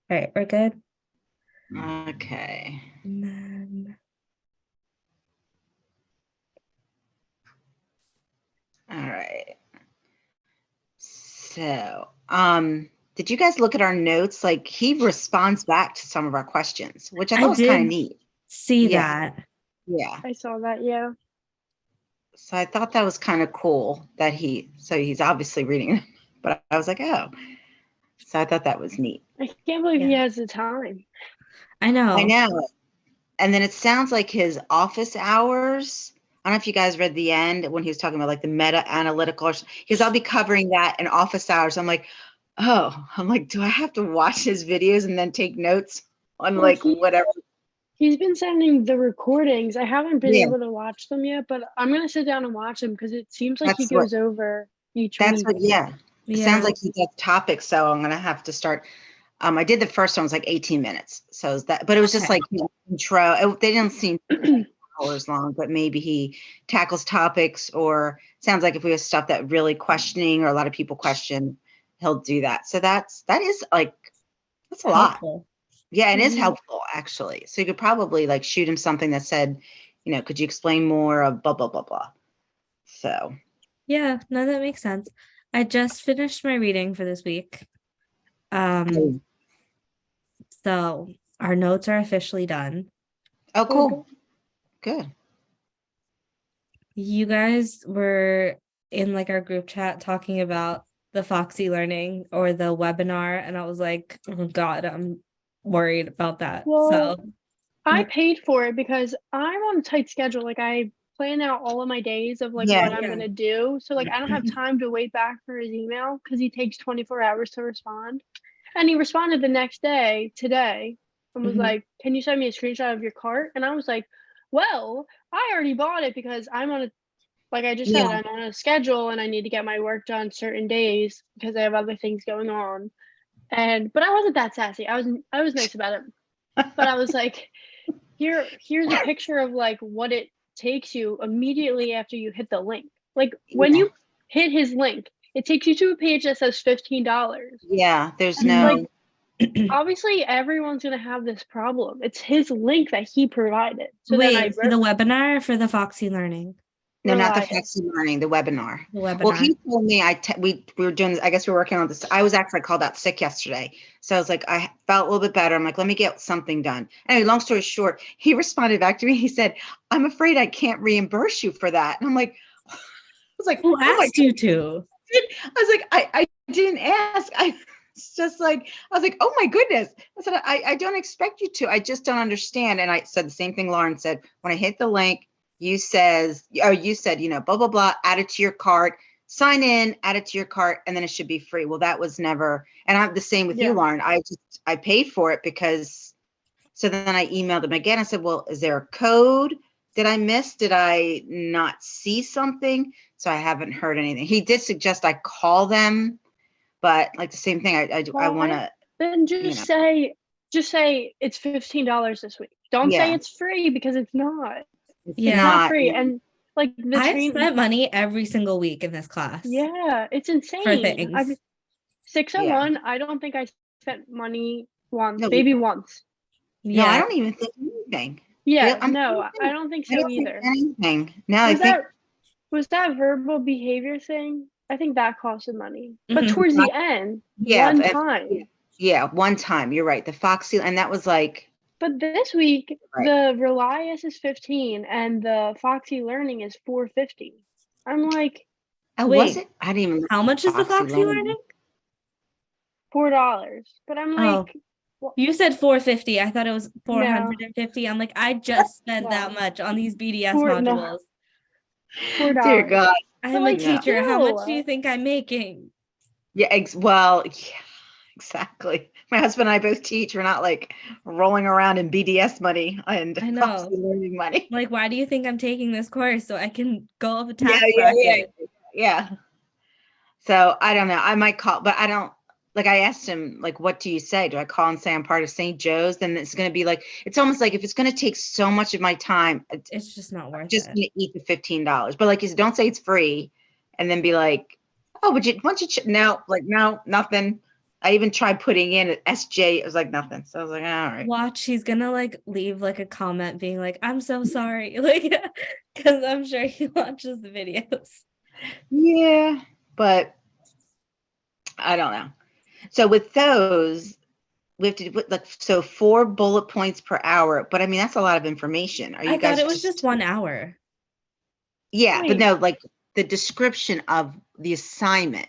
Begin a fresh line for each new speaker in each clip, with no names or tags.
All right, we're good.
Okay.
And then
All right. So, did you guys look at our notes? Like he responds back to some of our questions, which I
I
thought was kind of
did
neat.
see
Yeah.
that.
Yeah.
I saw that, yeah.
So I thought that was kind of cool that he's obviously reading, but I was like, oh. So I thought that was neat.
I can't believe he
Yeah.
has the time.
I know.
I know. And then it sounds like his office hours. I don't know if you guys read the end when he was talking about like the meta analytical, because I'll be covering that in office hours. I'm like, do I have to watch his videos and then take notes on
Well,
like whatever?
He's been sending the recordings. I haven't been
Yeah,
able to watch them yet, but I'm gonna sit down and watch them because it seems like he
that's what,
goes over each
that's
week.
what, yeah. It sounds
Yeah.
like he does topics. So I'm going to have to start. I did the first one, it was like 18 minutes. So it was that, but it was just
Okay.
like intro. They didn't seem hours long, but maybe he tackles topics or sounds like if we have stuff that really questioning or a lot of people question, he'll do that. So that is like, that's a lot.
Helpful.
Yeah, it is
Mhm.
helpful actually. So you could probably like shoot him something that said, could you explain more of blah, blah, blah, blah. So,
Yeah, no, that makes sense. I just finished my reading for this week.
oh,
So our notes are officially done.
cool. Good.
You guys were in like our group chat talking about the Foxy Learning or the webinar, and I was like, oh God, I'm worried about that.
Well,
So
I paid for it because I'm on a tight schedule. Like I plan out all of my days of like
Yeah.
what I'm gonna do. So like I don't have time to wait back for his email because he takes 24 hours to respond. And he responded the next day, today, and was
Mhm.
like, "Can you send me a screenshot of your cart?" And I was like, "Well, I already bought it because I'm on a like I just said,
Yeah.
I'm on a schedule and I need to get my work done certain days because I have other things going on." And but I wasn't that sassy. I was nice about it. But I was like, here's a picture of like what it takes you immediately after you hit the link. Like when
Yeah.
you hit his link, it takes you to a page that says $15.
Yeah. There's
And like
no,
obviously everyone's gonna have this problem. It's his link that he provided. So then I
Wait, for the webinar or for the Foxy Learning?
no, not the
Relias.
Flexi Learning, the webinar.
The
Well,
webinar.
he told me we were doing, I guess we were working on this. I was actually called out sick yesterday. So I was like, I felt a little bit better. I'm like, let me get something done. Anyway, long story short, he responded back to me. He said, I'm afraid I can't reimburse you for that. And I'm like, I was like,
Who
oh my
asked you to?
I was like, I didn't ask. It's just like, I was like, oh my goodness. I said, I don't expect you to. I just don't understand. And I said the same thing Lauren said. When I hit the link, you said, blah, blah, blah, add it to your cart, sign in, add it to your cart, and then it should be free. Well, that was never, and I'm the same with you,
Yeah.
Lauren. I paid for it because, so then I emailed him again. I said, well, is there a code? Did I miss? Did I not see something? So I haven't heard anything. He did suggest I call them, but like the same thing, I want to,
Then
you know,
just say it's $15 this week. Don't say
yeah,
it's free because it's not.
it's
It's
Yeah.
not
not,
free. And like the
I've
train,
spent money every single week in this class
yeah, it's
for
insane. I've
things.
601, I don't think I spent money once,
no,
maybe once.
no, I
Yeah.
don't even think anything. Real,
Yeah, no, I don't think
I
so
don't think
either.
anything. Now I
Was
think,
that was that verbal behavior thing? I think that costed money. But
Mhm.
towards the end,
yeah,
one
yeah,
time.
yeah, one time, you're right. The Foxy, and that was like,
But this week,
right.
the Relias is 15 and the Foxy Learning is 450. I'm like,
Oh, was
Wait,
it? I didn't even look
how
at
much is the
Foxy
Foxy
Learning.
Learning?
$4. But I'm
Oh,
like, well,
you said 450. I thought it was
no,
450. I'm like, I just spent that
no,
much on these BDS modules.
$4.
Dear God.
But
I'm a
like
No.
teacher. How much do
still,
you think I'm making?
Yeah, well, yeah, exactly. My husband and I both teach. We're not like rolling around in BDS money and
I
Foxy
know.
Learning money.
Like, why do you think I'm taking this course so I can go up a
Yeah,
tax
yeah, yeah,
bracket?
yeah. So I don't know. I might call, but I don't, like I asked him, like, what do you say? Do I call and say I'm part of St. Joe's? Then it's going to be like, it's almost like if it's going to take so much of my time, I'm
It's just not worth
just
it.
going to eat the $15. But like you said, don't say it's free and then be like, oh, but you, once you, no, like, no, nothing. I even tried putting in an SJ. It was like nothing. So I was like, all right.
Watch, he's gonna like leave like a comment being like, I'm so sorry. Like, because I'm sure he watches the videos.
Yeah, but I don't know. So with those, we have to put like, so 4 bullet points per hour. But I mean, that's a lot of information. Are
I
you
thought
guys
it was just
just,
1 hour.
yeah, but
Wait.
no, like the description of the assignment.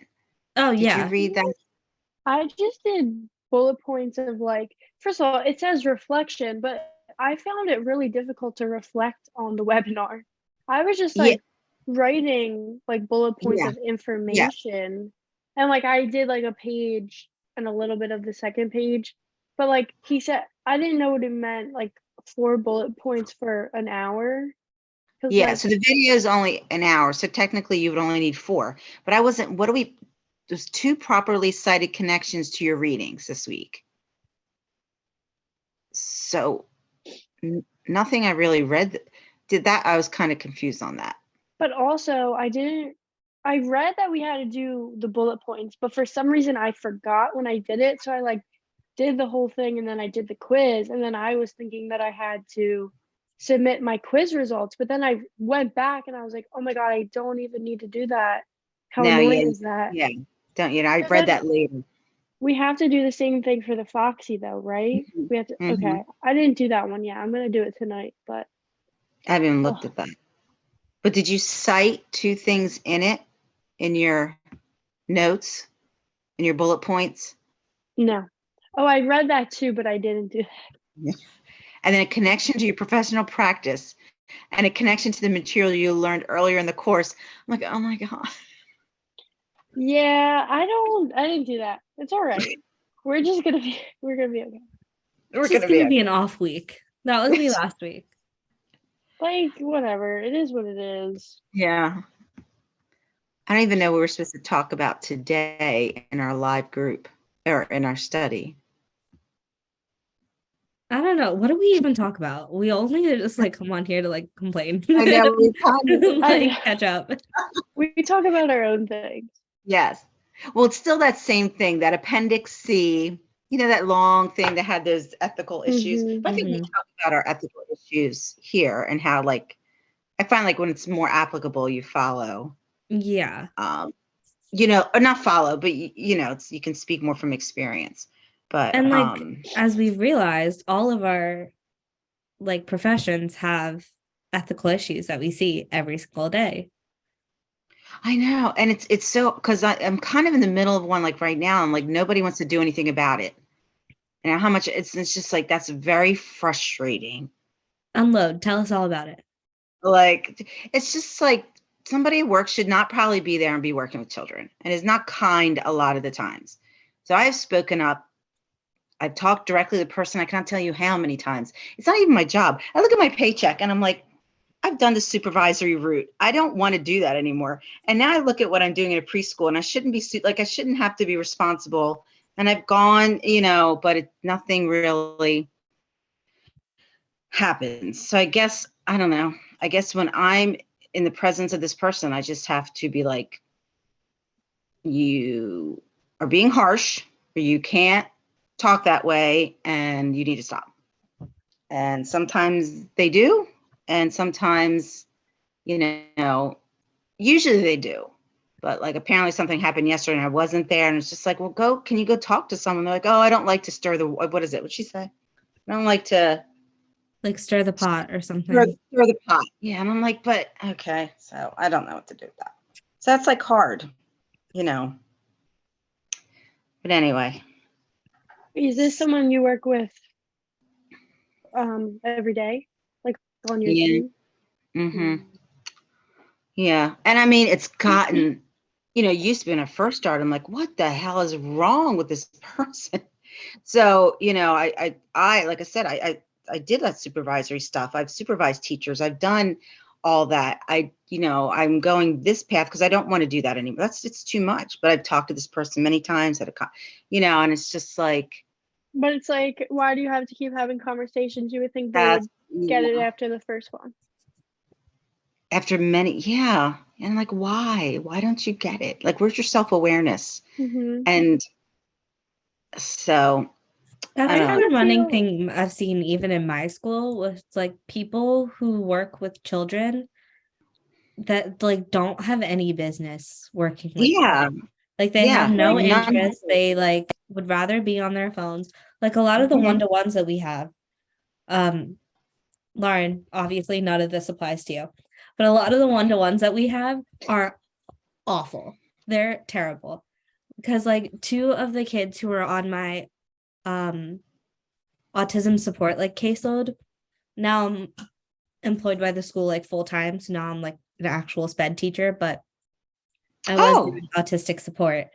Oh
Did you
yeah.
read that?
I just did bullet points of like, first of all, it says reflection, but I found it really difficult to reflect on the webinar. I was just
Yeah,
like writing like bullet points
yeah,
of
yeah.
information. And like I did like a page and a little bit of the second page. But like he said, I didn't know what it meant, like 4 bullet points for an hour. Cause
Yeah,
like,
so the video is only an hour, so technically you would only need 4. But I wasn't, what do we, there's 2 properly cited connections to your readings this week. So nothing I really read did that. I was kind of confused on that.
but also I read that we had to do the bullet points, but for some reason I forgot when I did it. So I like did the whole thing and then I did the quiz. And then I was thinking that I had to submit my quiz results. But then I went back and I was like, oh my God, I don't even need to do that. How
No, yeah,
annoying is that?
yeah. Don't, you know, I
But
read
then
that later.
we have to do the same thing for the Foxy though, right? We have to,
Mhm.
okay. I didn't do that one yet. I'm gonna do it tonight, but
I haven't even looked
oh,
at that. But did you cite 2 things in it, in your notes, in your bullet points?
no. Oh, I read that too, but I didn't do that.
And then a connection to your professional practice and a connection to the material you learned earlier in the course. I'm like, oh my God.
Yeah, I didn't do that. It's all right. We're just gonna be we're gonna be okay.
We're
It's just
gonna be
gonna be an
okay.
off week. That was me last week.
Like whatever. It is what it is.
Yeah. I don't even know what we're supposed to talk about today in our live group or in our study.
I don't know. What do we even talk about? We only just like come on here to like complain.
I know we kind of,
I
Like catch up.
we talk about our own things.
yes. Well, it's still that same thing, that Appendix C, you know, that long thing that had those ethical issues.
Mhm.
But I think we
Mhm.
talk about our ethical issues here and how, like, I find like when it's more applicable, you follow,
Yeah.
you know, or not follow, but you know, it's, you can speak more from experience. But
And like as we've realized, all of our like professions have ethical issues that we see every single day.
I know, and it's so, because I'm kind of in the middle of one like right now. I'm like, nobody wants to do anything about it. And how much it's just like, that's very frustrating.
Unload. Tell us all about it.
Like, it's just like somebody at work should not probably be there and be working with children, and is not kind a lot of the times. So I've spoken up. I've talked directly to the person. I cannot tell you how many times. It's not even my job. I look at my paycheck and I'm like, I've done the supervisory route. I don't want to do that anymore. And now I look at what I'm doing in a preschool, and I shouldn't be like, I shouldn't have to be responsible. And I've gone, you know, but nothing really happens. So I guess, I don't know. I guess when I'm in the presence of this person, I just have to be like, you are being harsh, or you can't talk that way, and you need to stop. And sometimes they do, and sometimes, you know, usually they do. But like apparently something happened yesterday and I wasn't there, and it's just like, well, can you go talk to someone? They're like, oh, I don't like to stir the, what is it? What'd she say? I don't like to
Like stir the pot or
stir,
something.
stir the pot. Yeah. And I'm like, but okay. So I don't know what to do with that. So that's like hard, you know. But anyway.
Is this someone you work with every day? Like on your
Yeah.
team?
Mm-hmm. Yeah. And I mean, it's gotten, you know, used to be when I first started, I'm like, what the hell is wrong with this person? So, you know, I like I said, I did that supervisory stuff. I've supervised teachers. I've done all that. You know, I'm going this path because I don't want to do that anymore. It's too much. But I've talked to this person many times you know, and it's just like,
But it's like, why do you have to keep having conversations? You would think they
that's,
would get it after the first one.
after many, yeah. And like, why don't you get it? Like, where's your self-awareness?
Mm-hmm.
And So
That's
I
a
don't know.
common running
feel-
thing I've seen even in my school with like people who work with children that like don't have any business working with
Yeah,
children. Like they have
yeah.
no
Like,
None.
interest. They like would rather be on their phones. Like a lot of the
Mhm.
one-to-ones that we have. Um, Lauren, obviously none of this applies to you, but a lot of the one-to-ones that we have are awful. They're terrible. Because like two of the kids who are on my um autism support like caseload, now I'm employed by the school like full time. So now I'm like an actual sped teacher, but I was
Oh.
doing autistic support.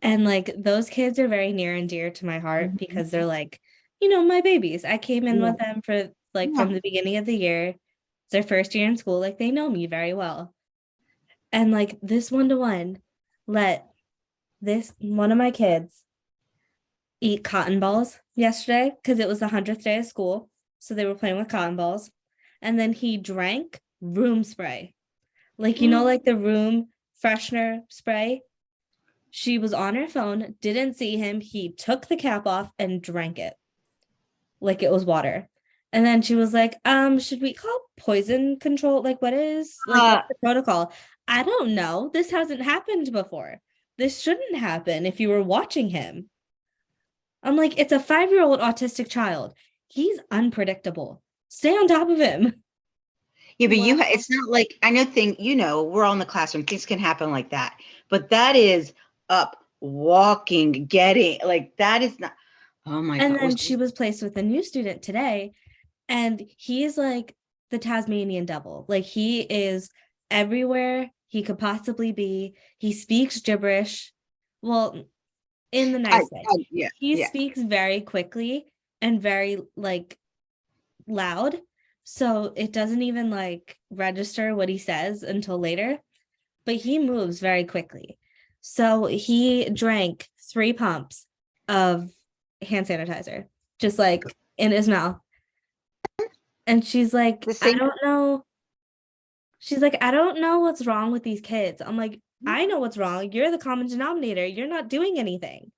And like those kids are very near and dear to my heart
Mhm.
because they're like, my babies. I came in
Yeah.
with them for like
Yeah.
from the beginning of the year. It's their first year in school. Like they know me very well. And like this one-to-one let this one of my kids eat cotton balls yesterday because it was the 100th day of school. So they were playing with cotton balls. And then he drank room spray. Like, like the room freshener spray. She was on her phone, didn't see him. He took the cap off and drank it like it was water. And then she was like, should we call poison control? Like,
Uh,
what's the protocol? I don't know. This hasn't happened before. This shouldn't happen if you were watching him. I'm like, it's a 5-year-old autistic child. He's unpredictable. Stay on top of him.
yeah, but
wow.
it's not like I know we're all in the classroom. Things can happen like that. But that is up, walking, getting like that is not. Oh my
And
God.
then she was placed with a new student today, and he's like the Tasmanian devil. Like he is everywhere he could possibly be. He speaks gibberish. Well, in the nice way.
Yeah,
He
yeah.
speaks very quickly and very like loud. So it doesn't even like register what he says until later, but he moves very quickly. So he drank 3 pumps of hand sanitizer, just like in his mouth. And she's like,
The
I
same.
don't know. She's like, I don't know what's wrong with these kids. I'm like, I know what's wrong. You're the common denominator. You're not doing anything.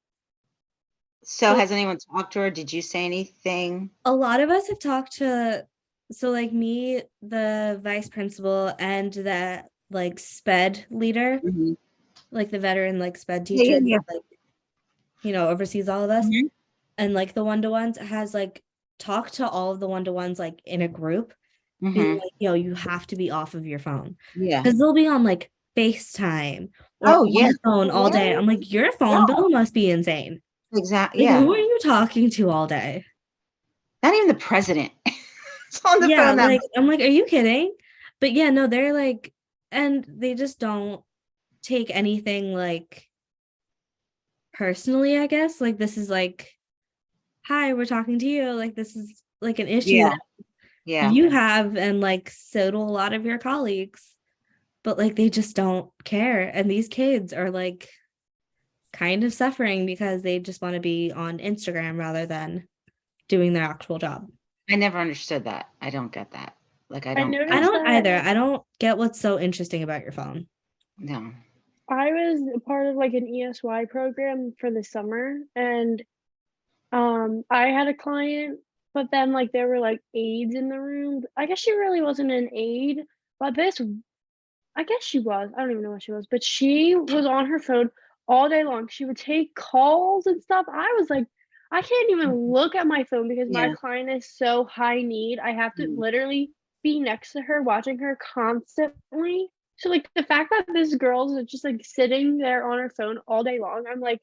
So has anyone talked to her? Did you say anything?
A lot of us have talked to, so like me, the vice principal, and the like sped leader,
Mhm.
like the veteran like sped
Yeah,
teacher
yeah,
that like oversees all of us,
yeah.
and like the one-to-ones has like talked to all of the one-to-ones like in a group, being
Hmm.
like, you have to be off of your phone
Yeah.
because they'll be on like FaceTime or
Oh,
on
yeah.
the phone all day. I'm like, your phone
Yeah.
bill must be insane.
Exactly.
Like, who
Yeah.
are you talking to all day?
Not even the president. It's on the
Yeah,
phone that
like
much.
I'm like, are you kidding? But yeah, no, they're like, and they just don't take anything like personally, I guess. Like this is like, hi, we're talking to you. Like this is like an issue
Yeah.
that
Yeah.
you have, and like so do a lot of your colleagues. But like they just don't care. And these kids are like kind of suffering because they just want to be on Instagram rather than doing their actual job.
I never understood that. I don't get that. Like, I
I
don't,
I
noticed
don't
that
either. I don't get what's so interesting about your phone.
no.
I was a part of like an ESY program for the summer, and I had a client, but then like there were like aides in the room. I guess she really wasn't an aide, but this I guess she was. I don't even know what she was, but she was on her phone all day long. She would take calls and stuff. I was like, I can't even look at my phone because my
Yeah.
client is so high need. I have to
Mm.
literally be next to her, watching her constantly. So like the fact that this girl's just like sitting there on her phone all day long, I'm like,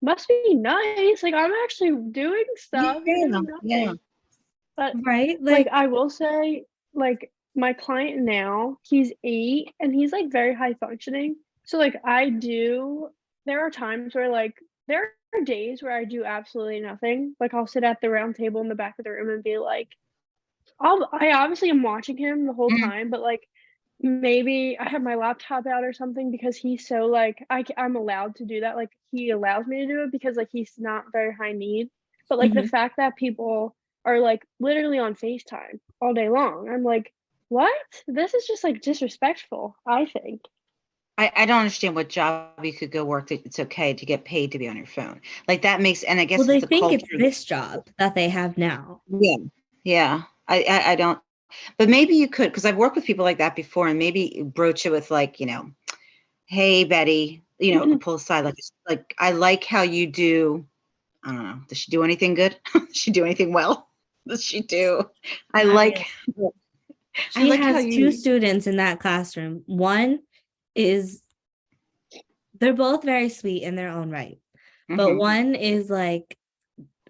must be nice. Like I'm actually doing stuff. You're
Yeah.
doing
Yeah.
nothing. But
Right?
like
Like,
I will say, like my client now, he's 8 and he's like very high functioning. So like there are times where like there are days where I do absolutely nothing. Like I'll sit at the round table in the back of the room and be like, I obviously am watching him the whole
Mhm.
time, but like maybe I have my laptop out or something because he's so like I'm allowed to do that. Like he allows me to do it because like he's not very high need. But like the
mhm.
fact that people are like literally on FaceTime all day long, I'm like, what? This is just like disrespectful, I think.
I don't understand what job you could go work that it's okay to get paid to be on your phone. Like that makes, and I
Well,
guess
they
it's a
think it's
culture.
this job that they have now.
Yeah. Yeah. I don't, but maybe you could, because I've worked with people like that before, and maybe broach it with like, hey, Betty, pull aside, like, I like how you do, I don't know, does she do anything good? Does she do anything well? Does she do? I like,
I
I
She
like how
has two
you,
students in that classroom. One is, they're both very sweet in their own right, but
Mhm.
one is like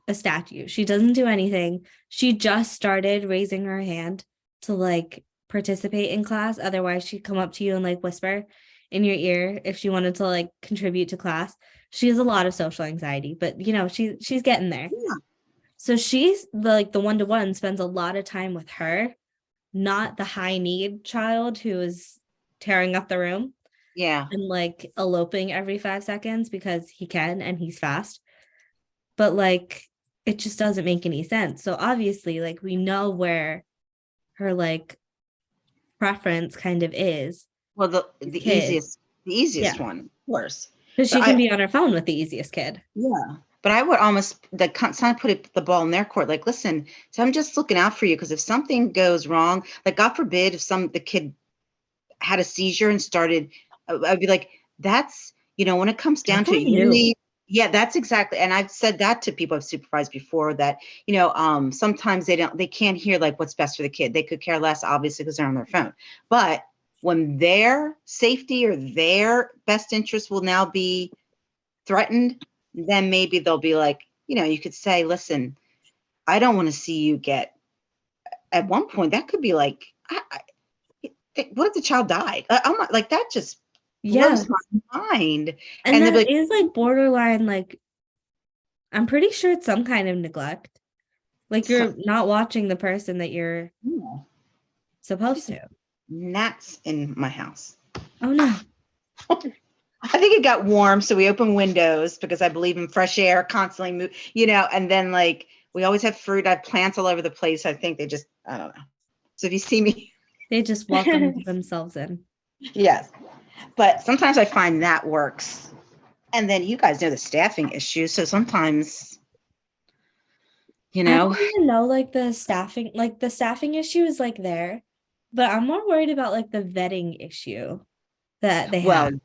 a statue. She doesn't do anything. She just started raising her hand to like participate in class. Otherwise, she'd come up to you and like whisper in your ear if she wanted to like contribute to class. She has a lot of social anxiety, but she's getting there.
Yeah.
So she's the one-to-one spends a lot of time with her, not the high need child who is tearing up the room
Yeah.
and like eloping every 5 seconds because he can and he's fast. But like it just doesn't make any sense. So obviously, like we know where her like preference kind of is,
Well, the
these
the
kids.
easiest the easiest
Yeah.
one, of course.
Because
But
she can be on her phone with the easiest kid.
yeah. But I would almost kind of the ball in their court. Like, listen, so I'm just looking out for you, because if something goes wrong, like God forbid, if the kid had a seizure and started, I'd be like, that's, when it comes down
That's
to it,
on
you
you.
need, yeah, that's exactly. And I've said that to people I've supervised before, that, sometimes they can't hear like what's best for the kid. They could care less, obviously, because they're on their phone. But when their safety or their best interest will now be threatened, then maybe they'll be like, you could say, listen, I don't want to see you get, at one point, that could be like, what if the child died? I'm not, like, that just
Yeah.
blows my mind.
And
And they'll be
that
like,
is like borderline, like I'm pretty sure it's some kind of neglect. Like
so,
you're not watching the person that you're
yeah,
supposed
just
to.
gnats in my house.
Oh no.
I think it got warm, so we opened windows because I believe in fresh air, constantly move, and then like we always have fruit. I have plants all over the place. I think I don't know. So if you see me,
They just welcomed themselves in.
yes. But sometimes I find that works. And then you guys know the staffing issue. So sometimes, you
I
know,
don't even know like the staffing issue is like there, but I'm more worried about like the vetting issue that they
well,
have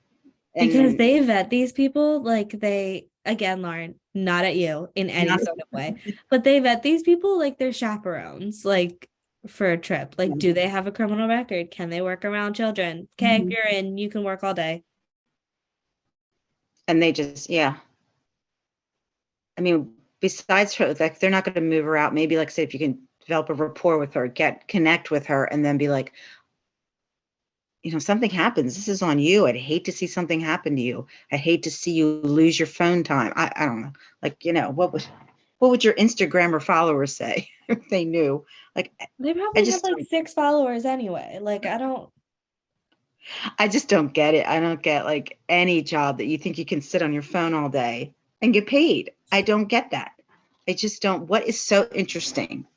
because
and
they vet these people like they again, Lauren, not at you in any
not,
sort of way, but they vet these people like they're chaperones, like for a trip. Like, do they have a criminal record? Can they work around children? Okay, if
Mhm.
you're in, you can work all day.
And they just, yeah. I mean, besides her, like they're not going to move her out. Maybe like say if you can develop a rapport with her, connect with her, and then be like, something happens. This is on you. I'd hate to see something happen to you. I hate to see you lose your phone time. I don't know. Like, what would your Instagrammer followers say if they knew? Like,
They
I
probably have
just
like 6 followers anyway. Like,
don't get it. I don't get like any job that you think you can sit on your phone all day and get paid. I don't get that. I just don't. What is so interesting?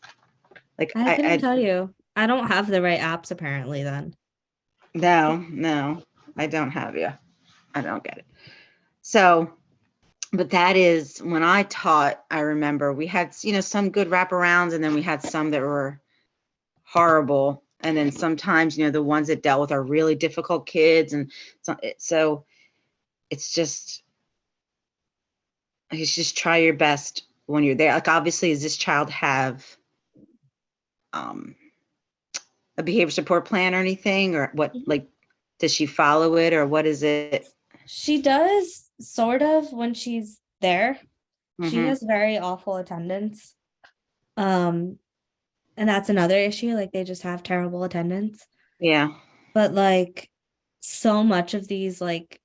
Like,
I couldn't tell you. I don't have the right apps apparently then.
no, I don't have you. I don't get it. So, but that is when I taught, I remember we had, some good wraparounds, and then we had some that were horrible. And then sometimes, the ones that dealt with our really difficult kids. And so it's just try your best when you're there. Like, obviously, does this child have um, a behavior support plan or anything, or what,
Mhm.
like, does she follow it, or what is it?
She does sort of when she's there. She
Mm-hmm.
has very awful attendance. Um, and that's another issue. Like they just have terrible attendance.
Yeah.
But like so much of these like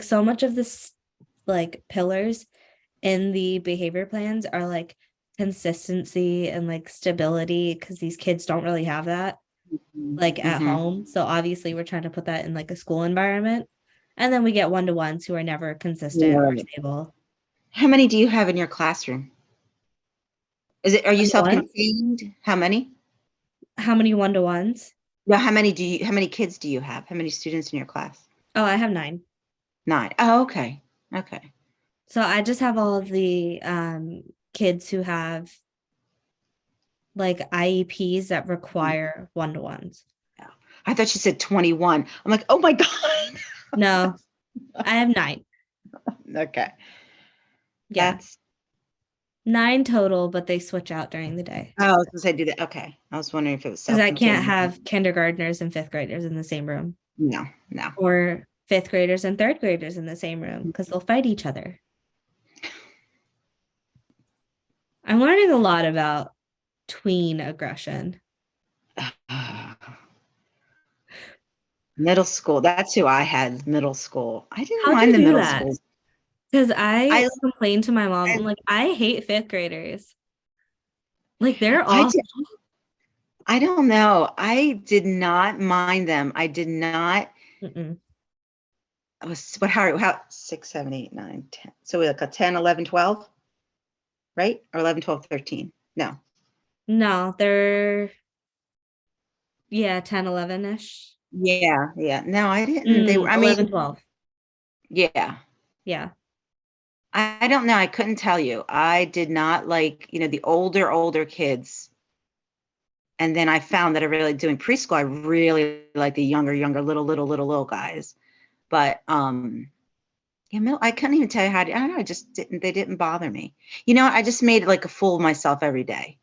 so much of this like pillars in the behavior plans are like consistency and like stability because these kids don't really have that like at
Mm-hmm.
home. So obviously we're trying to put that in like a school environment. And then we get one-to-ones who are never consistent or
Right.
stable.
How many do you have in your classroom? Are you
One-to-ones?
self-contained? How many?
How many one-to-ones?
Yeah, how many kids do you have? How many students in your class?
Oh, I have 9.
9. Oh, okay. Okay.
So I just have all of the kids who have like IEPs that require one-to-ones.
I thought you said 21. I'm like, oh my God.
No, I have 9.
Okay.
Yeah,
That's,
9 total, but they switch out during the day.
oh, I was gonna say do that. Okay. I was wondering if it was
Because I can't
self-contained.
have kindergartners and 5th graders in the same room,
No, no.
or 5th graders and 3rd graders in the same room because they'll fight each other. I'm learning a lot about tween aggression.
Middle school. That's who I had, middle school. I didn't
How'd you
mind the
do
middle
that?
schools.
Because I
I,
complained to my mom,
I,
I'm like, I hate 5th graders. Like they're
I
awful.
did, I don't know. I did not mind them. I did not.
Mm-mm.
I was, what, how, 6, 7, 8, 9, 10. So like a 10, 11, 12, right? Or 11, 12, 13. No.
No, they're 10, 11-ish.
Yeah. Yeah. No, I didn't. They were, I mean,
11, 12.
yeah.
Yeah.
I don't know. I couldn't tell you. I did not like, the older kids. And then I found that I really doing preschool. I really like the younger, little guys. But I couldn't even tell you how to, I don't know. I just didn't, they didn't bother me. I just made like a fool of myself every day,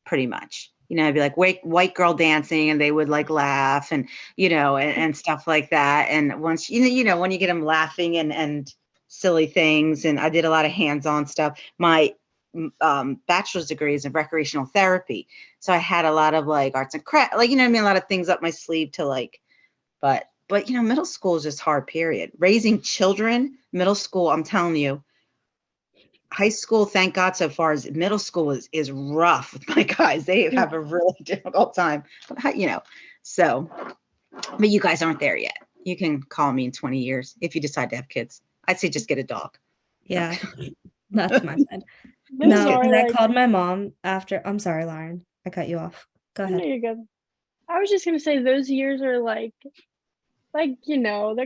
pretty much. I'd be like white girl dancing and they would like laugh and stuff like that. And once, when you get them laughing and silly things, and I did a lot of hands-on stuff. My bachelor's degree is in recreational therapy. So I had a lot of like arts and craft, like, a lot of things up my sleeve to like, but middle school is just hard, period. Raising children, middle school, I'm telling you, high school, thank God so far, as middle school is rough with my guys. They have a really difficult time, so, but you guys aren't there yet. You can call me in 20 years if you decide to have kids. I'd say just get a dog.
Yeah. That's my bad.
Those
No,
are
because I
like,
called my mom after. I'm sorry, Lauren. I cut you off. Go
I know
ahead.
you're good. I was just gonna say those years are like they're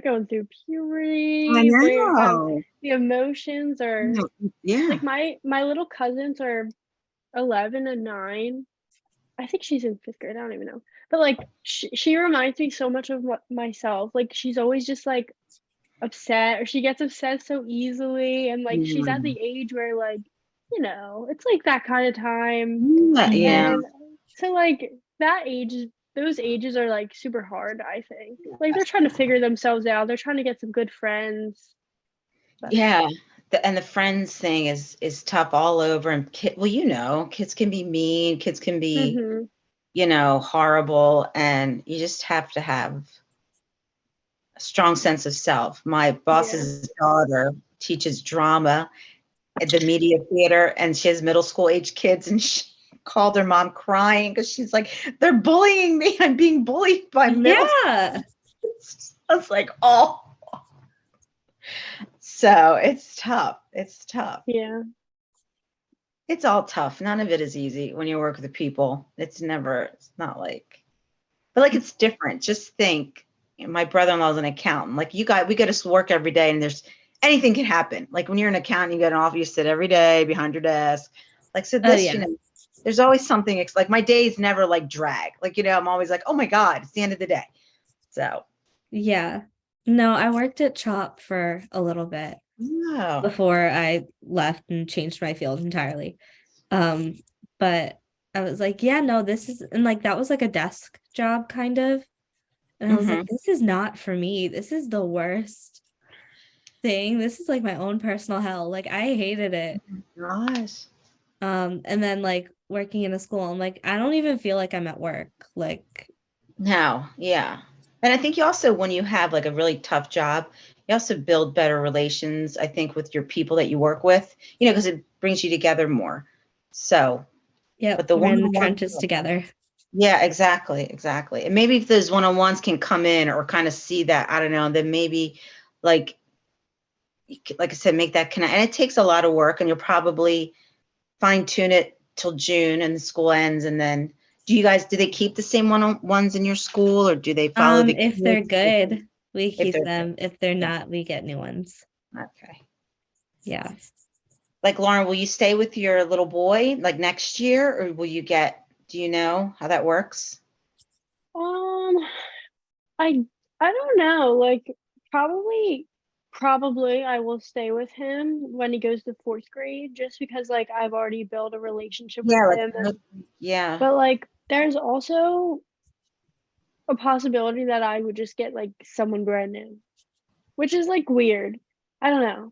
going through
I
puberty. They have
know.
the emotions are
No, yeah.
like my little cousins are 11 and 9. I think she's in 5th grade. I don't even know. But like she reminds me so much of myself. Like she's always just like upset, or she gets upset so easily, and like she's at
Mm.
the age where like it's like that kind of time.
Yeah.
And so like that age, those ages are like super hard, I think. Like they're trying to figure themselves out. They're trying to get some good friends. But
Yeah. And the friends thing is tough all over. And kids can be mean, kids can be,
mhm.
horrible, and you just have to have a strong sense of self. My
Yeah.
boss's daughter teaches drama at the media theater, and she has middle school age kids, and she called her mom crying because she's like, they're bullying me. I'm being bullied by middle
Yeah.
schools. I was like, oh. So it's tough. It's tough.
Yeah.
It's all tough. None of it is easy when you work with the people. It's not like, but like it's different. Just think, my brother-in-law is an accountant. Like we go to work every day, and anything can happen. Like when you're an accountant, you get an office, you sit every day behind your desk. Like, so
Oh
this,
yeah.
there's always something. Like my days never like drag. Like, I'm always like, oh my God, it's the end of the day. So.
Yeah. No, I worked at CHOP for a little bit
Oh.
before I left and changed my field entirely. But I was like, yeah, no, this is, and like that was like a desk job kind of. And I was like, this is not for me. This is the worst thing. This is like my own personal hell. Like I hated it.
Gosh.
And then like working in a school, I'm like, I don't even feel like I'm at work. Like,
No, yeah. And I think you also, when you have like a really tough job, you also build better relations, I think, with your people that you work with, because it brings you together more. So,
yeah,
but the
we're in the
one-on-one,
trenches together.
yeah, exactly. And maybe if those one-on-ones can come in or kind of see that, I don't know, then maybe like I said, make that connect. And it takes a lot of work, and you'll probably fine tune it till June and the school ends. And then do they keep the same one-on-ones in your school, or do they follow the
If they're
kids?
good, We keep
they're-
them. If they're
yeah.
not, we get new ones.
Okay.
Yeah.
Like Lauren, will you stay with your little boy like next year, or will you do you know how that works?
Um, I don't know. Like probably I will stay with him when he goes to fourth grade, just because like I've already built a relationship with
Yeah,
him.
yeah.
But like there's also a possibility that I would just get like someone brand new, which is like weird. I don't know.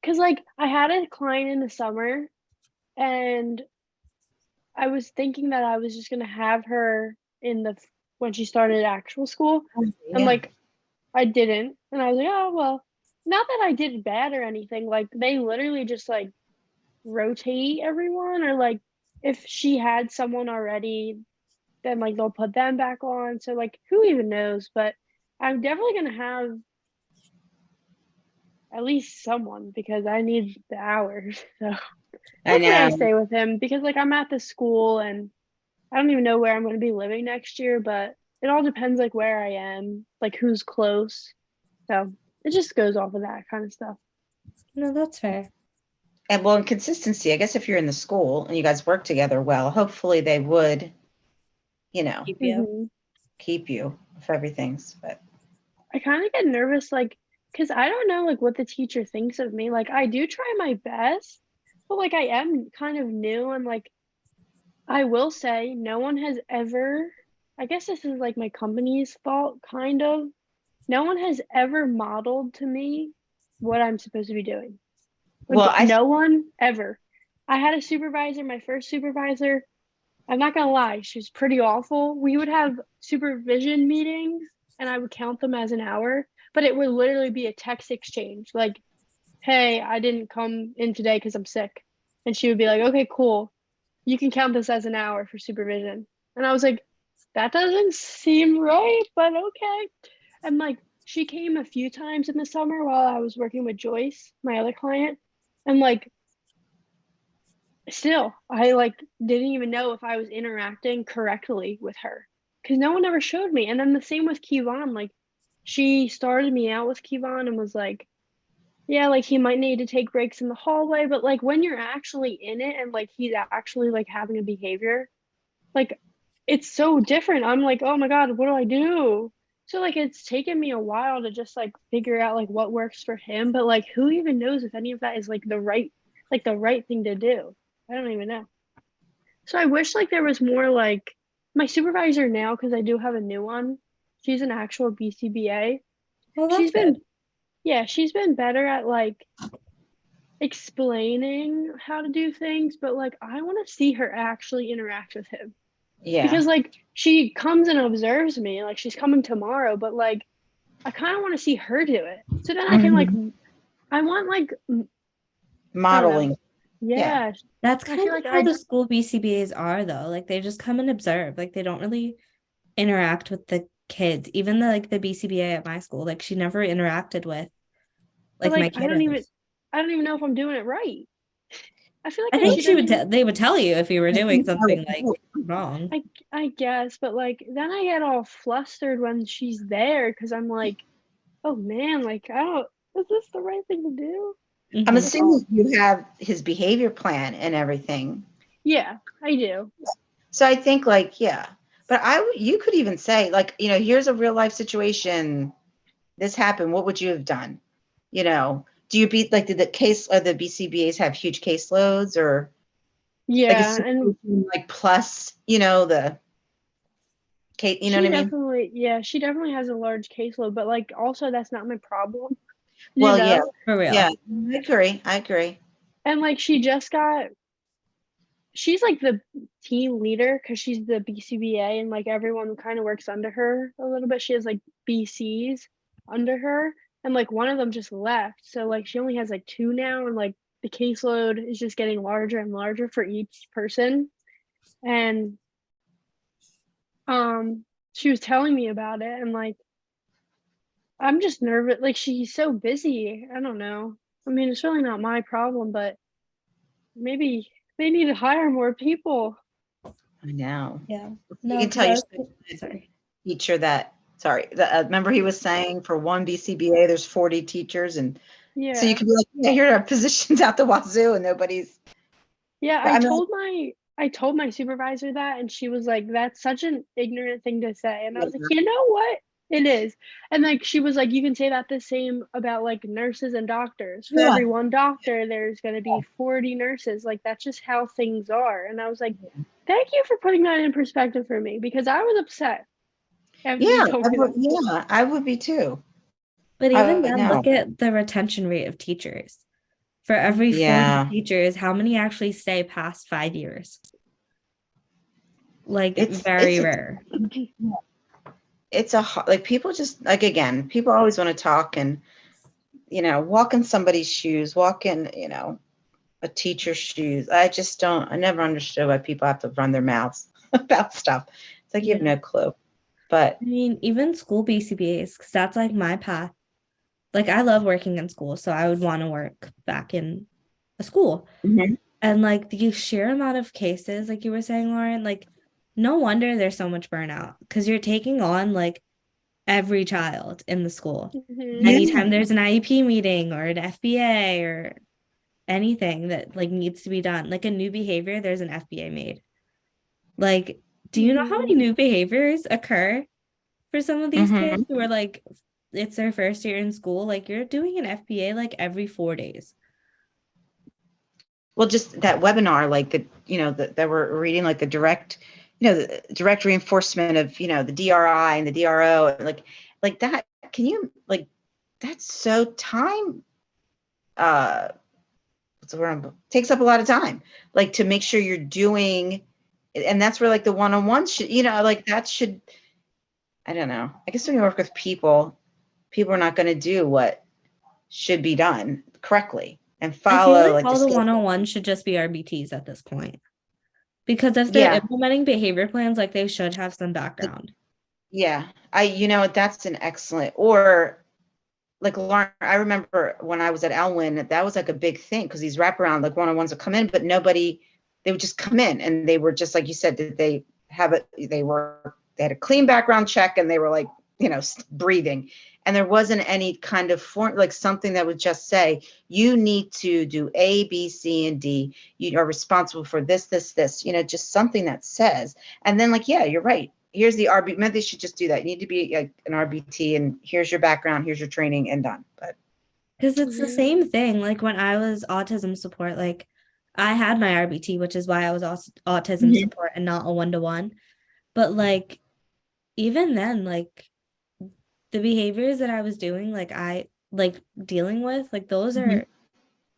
Cause like I had a client in the summer and I was thinking that I was just gonna have her in when she started actual school. And
Yeah.
like I didn't. And I was like, oh well, not that I did bad or anything. Like they literally just like rotate everyone, or like if she had someone already, then like they'll put them back on. So like who even knows? But I'm definitely gonna have at least someone because I need the hours. So
I
hopefully I
know.
stay with him because like I'm at the school and I don't even know where I'm gonna be living next year, but it all depends like where I am, like who's close. So it just goes off of that kind of stuff.
No, that's fair.
And well, in consistency, I guess if you're in the school and you guys work together well, hopefully they would,
Keep you.
Mhm.
keep you if everything's, but
I kind of get nervous, like, because I don't know, like, what the teacher thinks of me. Like, I do try my best, but like, I am kind of new, and like, I will say, no one has ever, I guess this is like my company's fault, kind of. No one has ever modeled to me what I'm supposed to be doing.
well,
Like, no one ever. I had a supervisor, my first supervisor. I'm not gonna lie, she was pretty awful. We would have supervision meetings and I would count them as an hour, but it would literally be a text exchange like, hey, I didn't come in today because I'm sick. And she would be like, okay, cool. You can count this as an hour for supervision. And I was like, that doesn't seem right, but okay. And like, she came a few times in the summer while I was working with Joyce, my other client. And like, still I like didn't even know if I was interacting correctly with her because no one ever showed me. And then the same with Kevon, like she started me out with Kevon and was like, yeah, like he might need to take breaks in the hallway, but like when you're actually in it and like he's actually like having a behavior, like it's so different. I'm like, oh my god, what do I do? So like it's taken me a while to just like figure out like what works for him, but like who even knows if any of that is like the right thing to do. I don't even know. So I wish like there was more like my supervisor now, because I do have a new one. She's an actual BCBA.
Well,
She's
that's good.
been Yeah, she's been better at like explaining how to do things, but like I want to see her actually interact with him
yeah.
because like she comes and observes me, like she's coming tomorrow, but like I kind of want to see her do it. So then I can like I want like I don't know.
Modeling. Yeah.
Yeah,
That's
I
kind
feel
of
like
how
I
the school BCBAs are, though. Like they just come and observe. Like they don't really interact with the kids. Even the BCBA at my school, like she never interacted with
but
like my
like
kiddos.
I don't even know if I'm doing it right. I feel
I
like
think
she doesn't even
they would tell you if you were doing something like wrong.
I guess, but like then I get all flustered when she's there because I'm like, oh man, like I don't is this the right thing to do?
I'm
Mhm.
assuming you have his behavior plan and everything.
Yeah, I do.
So I think like, yeah, but you could even say like, here's a real life situation. This happened. What would you have done? Do you beat like, did the case or the BCBAs have huge caseloads or like a
Yeah, and
situation like plus, the case, you know what I mean?
she definitely has a large caseload, but like also that's not my problem, you
Well, yeah,
know?
For
yeah,
real.
I agree. I agree.
And like she's like the team leader because she's the BCBA and like everyone kind of works under her a little bit. She has like BCs under her and like one of them just left. So like she only has like two now and like the caseload is just getting larger and larger for each person. And she was telling me about it and like I'm just nervous. Like she's so busy. I don't know. I mean, it's really not my problem, but maybe they need to hire more people.
I know.
Yeah.
You
No,
can
because
tell
I
you're
was
such a good
sorry.
teacher that Sorry, remember he was saying for one BCBA, there's 40 teachers, and so you
Yeah.
could be like, yeah, here are positions out the wazoo, and nobody's.
Yeah,
But I mean,
I told my supervisor that, and she was like, "That's such an ignorant thing to say." And I was like,
like,
"You know what? It is." And like she was like, "You can say that the same about like nurses and doctors. For
yeah,
every one doctor, there's going to be 40 nurses. Like that's just how things are." And I was like, "Thank you for putting that in perspective for me because I was upset after you
yeah,
told me that."
I would be too.
But
I
even
would
then,
know.
look at the retention rate of teachers. For every 40
Yeah,
teachers, how many actually stay past 5 years? Like
it's
very
a
rare.
like people just like, again, people always want to talk and walk in somebody's shoes, walk in a teacher's shoes. I never understood why people have to run their mouths about stuff. It's like you have
Yeah.
no clue. But
I mean, even school BCBAs, because that's like my path. Like I love working in school, so I would want to work back in a school.
Mhm.
And like the sheer amount of cases, like you were saying, Lauren, like no wonder there's so much burnout because you're taking on like every child in the school.
Mhm.
Yeah,
Anytime there's an IEP meeting or an FBA or anything that like needs to be done, like a new behavior, there's an FBA made. Like, do you know how many
Mhm.
new behaviors occur for some of these kids
hmm
who are like, it's their first year in school? Like, you're doing an FBA like every 4 days.
well, just that webinar, like that we're reading, like the direct reinforcement of the DRI and the DRO, like that. Can you like that's so time what's the word? Takes up a lot of time, like to make sure you're doing, and that's where like the one-on-one should, like that should, I don't know. I guess when you work with people, people are not going to do what should be done correctly and
I feel
follow
like
like the
all the
schedule.
one-on-one should just be RBTs at this point. Because if they're
Yeah,
implementing behavior plans, like they should have some
like,
background.
yeah. That's an excellent, or like Lauren, I remember when I was at Elwyn, that was like a big thing because these wraparound like one-on-ones would come in, but they would just come in and they were just like you said, that they had a clean background check and they were like, breathing. And there wasn't any kind of form, like something that would just say, you need to do A, B, C, and D. You are responsible for this, just something that says, and then like, yeah, you're right. Here's the RB. Maybe they should just do that. You need to be an RBT, and here's your background, here's your training, and done. But
Because it's the
Mhm.
same thing. Like when I was autism support, like I had my RBT, which is why I was also autism
Mhm.
support and not a one-to-one. But like even then, like the behaviors that I was doing, like I like dealing with, like those
Mhm.
are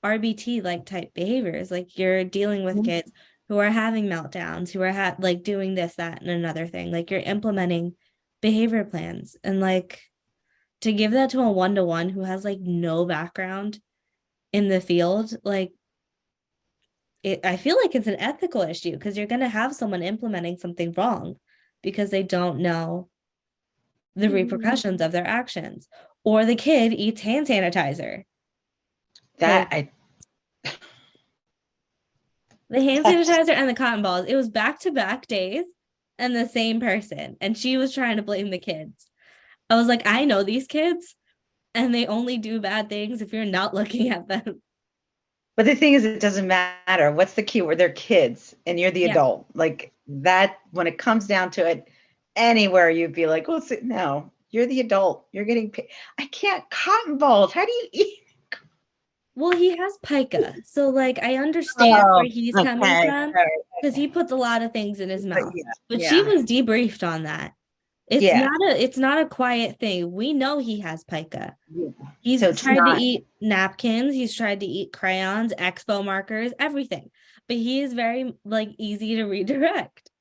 RBT like type behaviors. Like you're dealing with
Mhm.
kids who are having meltdowns, who are like doing this, that, and another thing. Like you're implementing behavior plans. And like to give that to a one-to-one who has like no background in the field, like I feel like it's an ethical issue because you're gonna have someone implementing something wrong because they don't know the
Mhm.
repercussions of their actions. Or the kid eats hand sanitizer.
that
Like
I
the hand
that's
sanitizer and the cotton balls, it was back to back days and the same person. And she was trying to blame the kids. I was like, I know these kids and they only do bad things if you're not looking at them.
But the thing is, it doesn't matter. What's the key word? They're kids and you're the
Yeah.
adult. Like that, when it comes down to it, anywhere you'd be like, well, no, you're the adult. You're getting paid. I can't cotton balls. How do you eat?
Well, he has pica. So like I understand
Oh,
where he's coming
okay.
from
All
because he puts a lot of things in his
right.
mouth.
Yeah.
But she
Yeah.
was debriefed on that.
Yeah.
It's not a quiet thing. We know he has pica.
Yeah.
He's
So it's
tried to
not,
eat napkins, he's tried to eat crayons, expo markers, everything. But he is very like easy to redirect.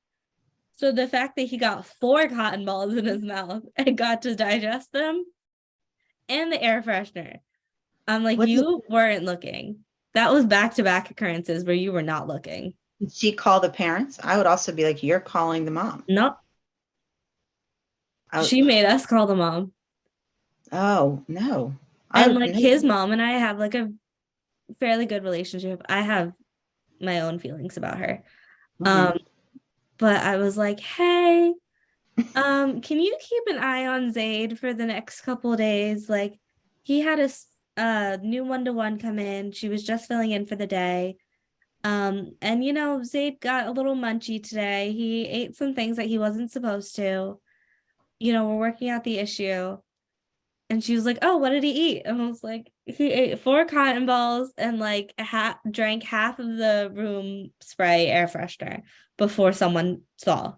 So the fact that he got 4 cotton balls in his mouth and got to digest them and the air freshener. I'm like,
what
you weren't looking. That was back-to-back occurrences where you were not looking.
did she call the parents? I would also be like, you're calling the mom.
Nope.
I would,
She made us call the mom.
oh, no. I
And
would,
like
no.
his mom and I have like a fairly good relationship. I have my own feelings about her.
Mhm.
Um, but I was like, hey, Can you keep an eye on Zaid for the next couple days? Like, he had a new one-to-one come in. She was just filling in for the day. And Zaid got a little munchy today. He ate some things that he wasn't supposed to. We're working out the issue. And she was like, "Oh, what did he eat?" And I was like, "He ate 4 cotton balls and like drank half of the room spray air freshener before someone saw."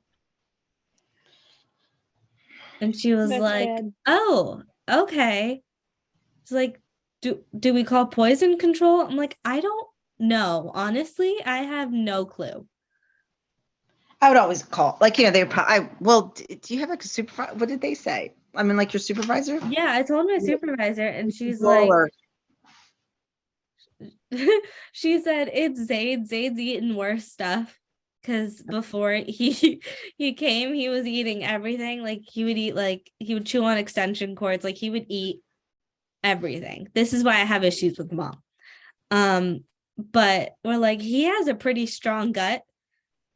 And she was
That's
like,
bad.
"Oh, okay." It's like, do we call poison control? I'm like, I don't know. Honestly, I have no clue.
I would always call, like, they probably, well, do you have like a supervisor? What did they say? I mean, like your supervisor?
Yeah, I told my
Yeah.
supervisor, and she's like,
Controller.
she said it's Zaid. Zaid's eating worse stuff. Because before he came, he was eating everything. Like he would chew on extension cords. Like he would eat everything. This is why I have issues with mom. But we're like, he has a pretty strong gut.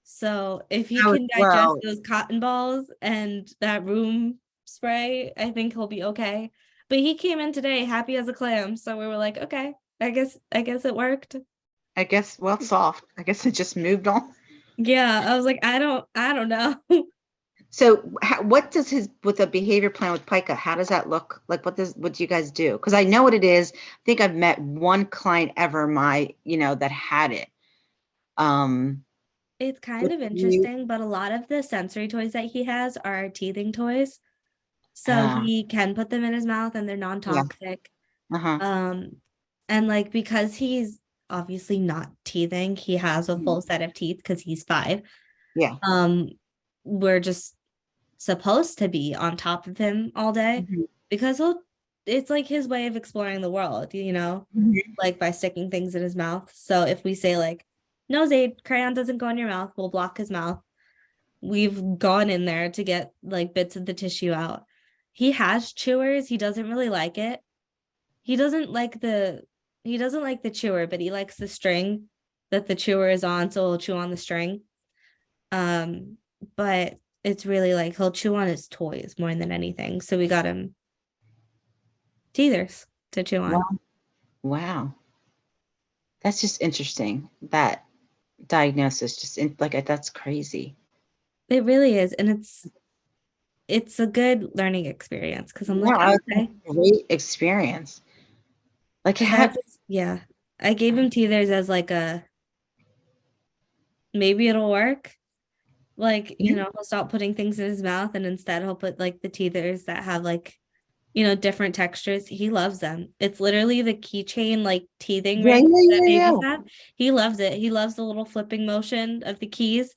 So if he can digest
Well,
those cotton balls and that room spray, I think he'll be okay. But he came in today happy as a clam. So we were like, okay, I guess it worked.
I guess, well, soft. I guess it just moved on.
Yeah, I was like, I don't know.
So what does with the behavior plan with Pica, how does that look? Like, what do you guys do? Because I know what it is. I think I've met one client ever, that had it.
It's kind
What
of
do you,
interesting, but a lot of the sensory toys that he has are teething toys. So
uh,
he can put them in his mouth and they're
yeah,
non-toxic.
uh-huh.
Um, and like because he's obviously not teething, he has a full set of teeth because he's 5.
Yeah.
Um, we're just supposed to be on top of him all day
Mhm.
because it's like his way of exploring the world,
Mhm.
like by sticking things in his mouth. So if we say like, no, Zaid, crayon doesn't go in your mouth, we'll block his mouth. We've gone in there to get like bits of the tissue out. He has chewers. He doesn't really like it. He doesn't like the chewer, but he likes the string that the chewer is on, so he'll chew on the string. Um, but it's really like he'll chew on his toys more than anything. So we got him teethers to chew on.
Wow. Wow. That's just interesting. That diagnosis that's crazy.
It really is. And it's a good learning experience because I'm like,
Yeah,
oh,
it's
okay.
a great experience. Like,
So yeah, I gave him teethers as like a maybe it'll work. Like, he'll stop putting things in his mouth and instead he'll put like the teethers that have like, different textures. He loves them. It's literally the keychain like teething
yeah,
ring
yeah,
that
yeah,
babies
yeah.
have. He loves it. He loves the little flipping motion of the keys.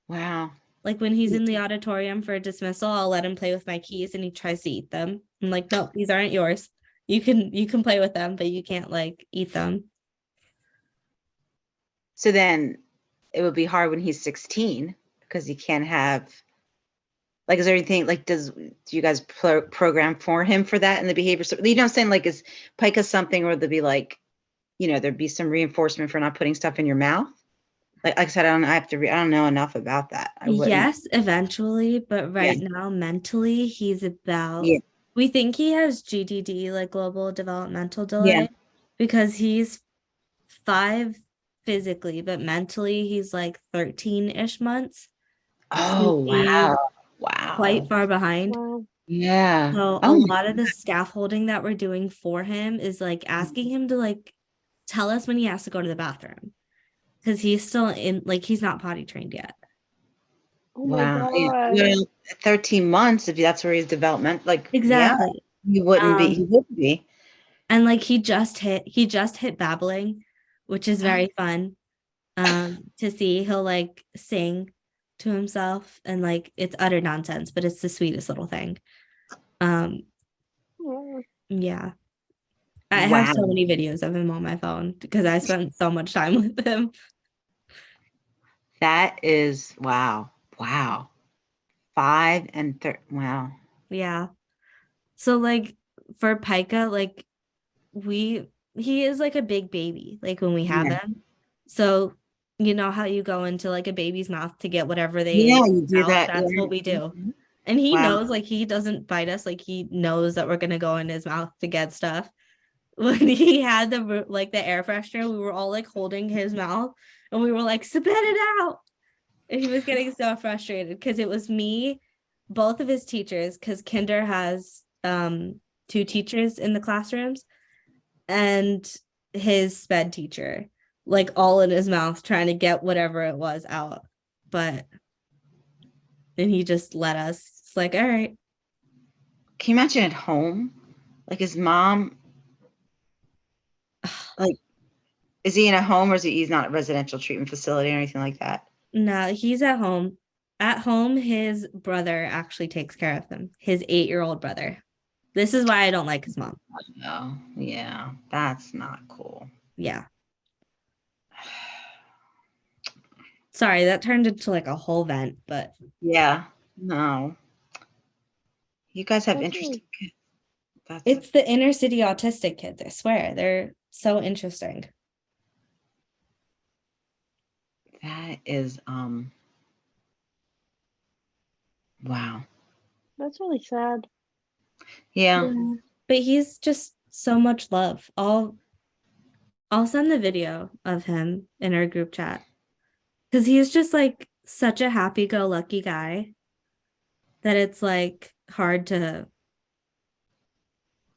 Wow.
Like when he's in the auditorium for a dismissal, I'll let him play with my keys and he tries to eat them. I'm like, no, these aren't yours. You can play with them, but you can't like eat them.
So then it would be hard when he's 16 because he can't have, like, is there anything, like, do you guys program for him for that in the behavior? So, what I'm saying? Like, is pica something where there'd be like, there'd be some reinforcement for not putting stuff in your mouth? Like I said, I don't know enough about that. I wouldn't.
Yes, eventually, but
Yeah.
right now mentally he's about
Yeah.
we think he has GDD, like global developmental
Yeah.
delay, because he's 5 physically, but mentally he's like 13-ish months. So
Oh,
he's
wow.
quite
Wow.
far behind.
Wow.
Yeah.
So a
Oh my,
lot of the scaffolding that we're doing for him is like asking him to like tell us when he has to go to the bathroom because he's still in like he's not potty trained yet.
Oh my
wow. Yeah.
God.
Well, 13 months, if that's where his development, like, yeah,
Exactly.
he wouldn't be.
And like he just hit babbling, which is very fun to see. He'll like sing to himself and like it's utter nonsense, but it's the sweetest little thing. Um
Oh,
yeah. I have
Wow.
so many videos of him on my phone because I spent so much time with him.
That is, wow. Wow. 5 and 30. Wow.
Yeah. So like for Pika, like he is like a big baby, like when we have
Yeah.
him. So you know how you go into like a baby's mouth to get whatever
Yeah,
they
you do
out?
that.
That's
Yeah.
what we do.
Mhm.
And he
Wow.
knows, like, he doesn't bite us. Like, he knows that we're gonna go in his mouth to get stuff. When he had the air freshener, we were all like holding his mouth and we were like, spit it out. And he was getting so frustrated because it was me, both of his teachers, because Kinder has two teachers in the classrooms, and his sped teacher, like all in his mouth trying to get whatever it was out. But then he just let us. It's like, all right.
Can you imagine at home? Like his mom, like, is he in a home or he's not a residential treatment facility or anything like that?
No, he's at home. At home, his brother actually takes care of him, his 8-year-old brother. This is why I don't like his mom.
No. Yeah, that's not cool.
Yeah. Sorry, that turned into like a whole vent, but
Yeah, no. You guys have
That's
interesting
really-
kids. That's
it's the inner city autistic kids, I swear. They're so interesting.
that is wow.
That's really sad.
Yeah.
But he's just so much love. I'll send the video of him in our group chat because he's just like such a happy-go-lucky guy that it's like hard to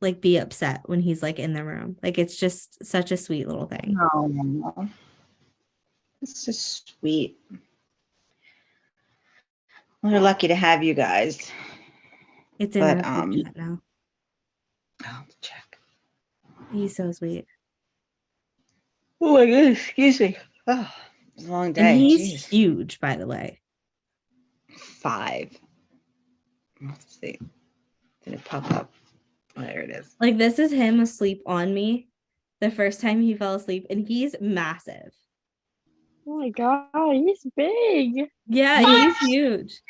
like be upset when he's like in the room. Like it's just such a sweet little thing.
No. It's just sweet. Well, they're lucky to have you guys.
It's in
But
our group chat now.
I'll check.
He's so sweet.
Oh my goodness, excuse me. Oh, it's a long day.
And he's
Jeez.
huge, by the way.
5. Let's see. Did it pop up? Oh, there it is.
Like this is him asleep on me the first time he fell asleep, and he's massive.
Oh my god, he's big.
Yeah, he's huge.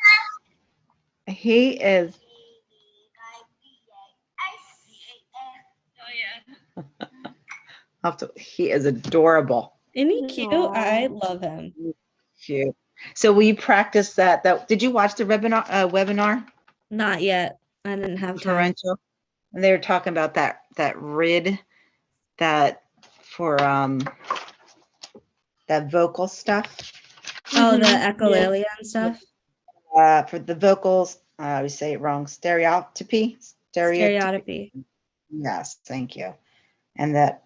He is. He is adorable.
Isn't he cute?
Aw.
I love him.
Cute. So will you practice that? Did you watch the webinar?
Not yet. I didn't have time.
Differential. And they were talking about that RID, that for that vocal stuff.
Oh, the
Mhm.
echolalia and stuff.
For the vocals, we say it wrong. Stereotypy.
Stereotypy.
Yes, thank you. And that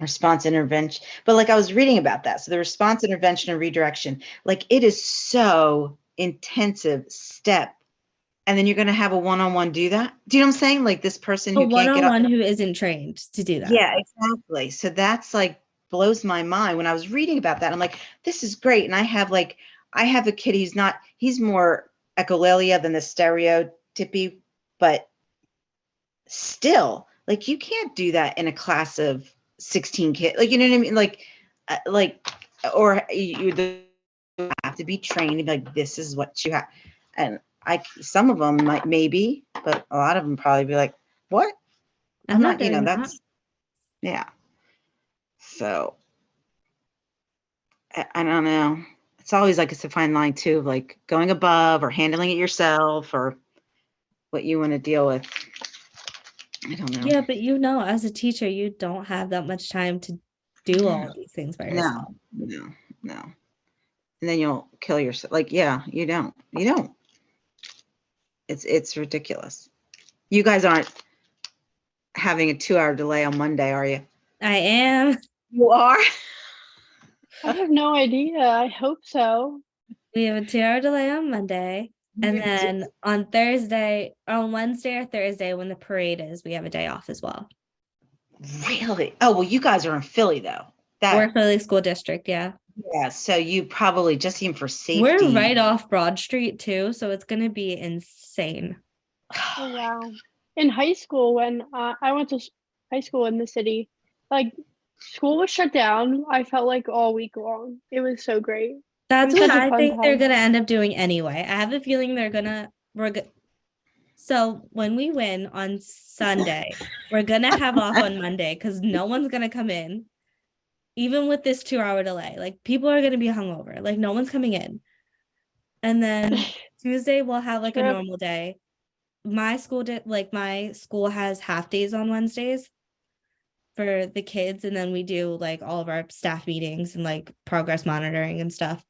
response intervention. But like I was reading about that. So the response intervention and redirection, like it is so intensive step. And then you're going to have a one-on-one do that. Do you know what I'm saying? Like this person
A
who can't get up.
one-on-one who isn't trained to do that.
Yeah, exactly. So that's like blows my mind when I was reading about that. I'm like, this is great. And I have a kid he's more echolalia than the stereotypy, but still, like you can't do that in a class of 16 kids. Like, you know what I mean? Or you have to be trained to be like, this is what you have. And some of them might maybe, but a lot of them probably be like, what?
I'm not
you know,
doing that.
that's, yeah. So I don't know. It's always like it's a fine line too, of like going above or handling it yourself or what you want to deal with. I don't know.
Yeah, but as a teacher, you don't have that much time to do all of these things by yourself.
No. And then you'll kill yourself. Like, yeah, you don't. It's ridiculous. You guys aren't having a 2-hour delay on Monday, are you?
I am.
You are?
I have no idea. I hope so.
We have a 2-hour delay on Monday. And then on Wednesday or Thursday, when the parade is, we have a day off as well.
Really? Oh, well, you guys are in Philly though.
We're Philly School District, yeah.
Yeah, so you probably just even for safety.
We're right off Broad Street too, so it's gonna be insane.
Oh wow. In high school, when I went to high school in the city, like school was shut down. I felt like all week long. It was so great.
That's
It was
what
such a
I
fun
think they're
time.
gonna end up doing anyway. I have a feeling so when we win on Sunday, we're gonna have off on Monday because no one's gonna come in. even with this 2-hour delay, like people are gonna be hungover. Like no one's coming in. And then Tuesday we'll have like a
True.
normal day. My school did like my school has half days on Wednesdays for the kids, and then we do like all of our staff meetings and like progress monitoring and stuff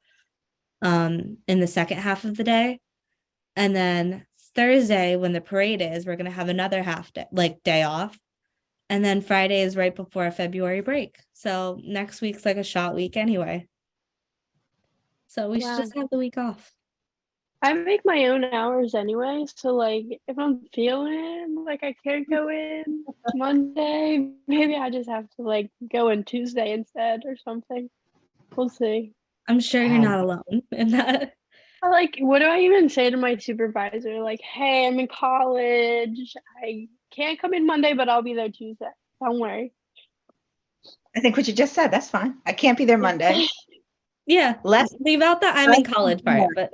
in the second half of the day. And then Thursday, when the parade is, we're gonna have another half day, like day off. And then Friday is right before a February break. So next week's like a shot week anyway. So we should
Wow.
just have the week off.
I make my own hours anyway, so like if I'm feeling like I can't go in Monday, maybe I just have to like go in Tuesday instead or something. We'll see.
I'm sure you're not alone in that.
But, like, what do I even say to my supervisor? Like, hey, I'm in college. I can't come in Monday, but I'll be there Tuesday. Don't worry.
I think what you just said, that's fine. I can't be there Monday.
Yeah.
Less,
Leave out the I'm in college part, but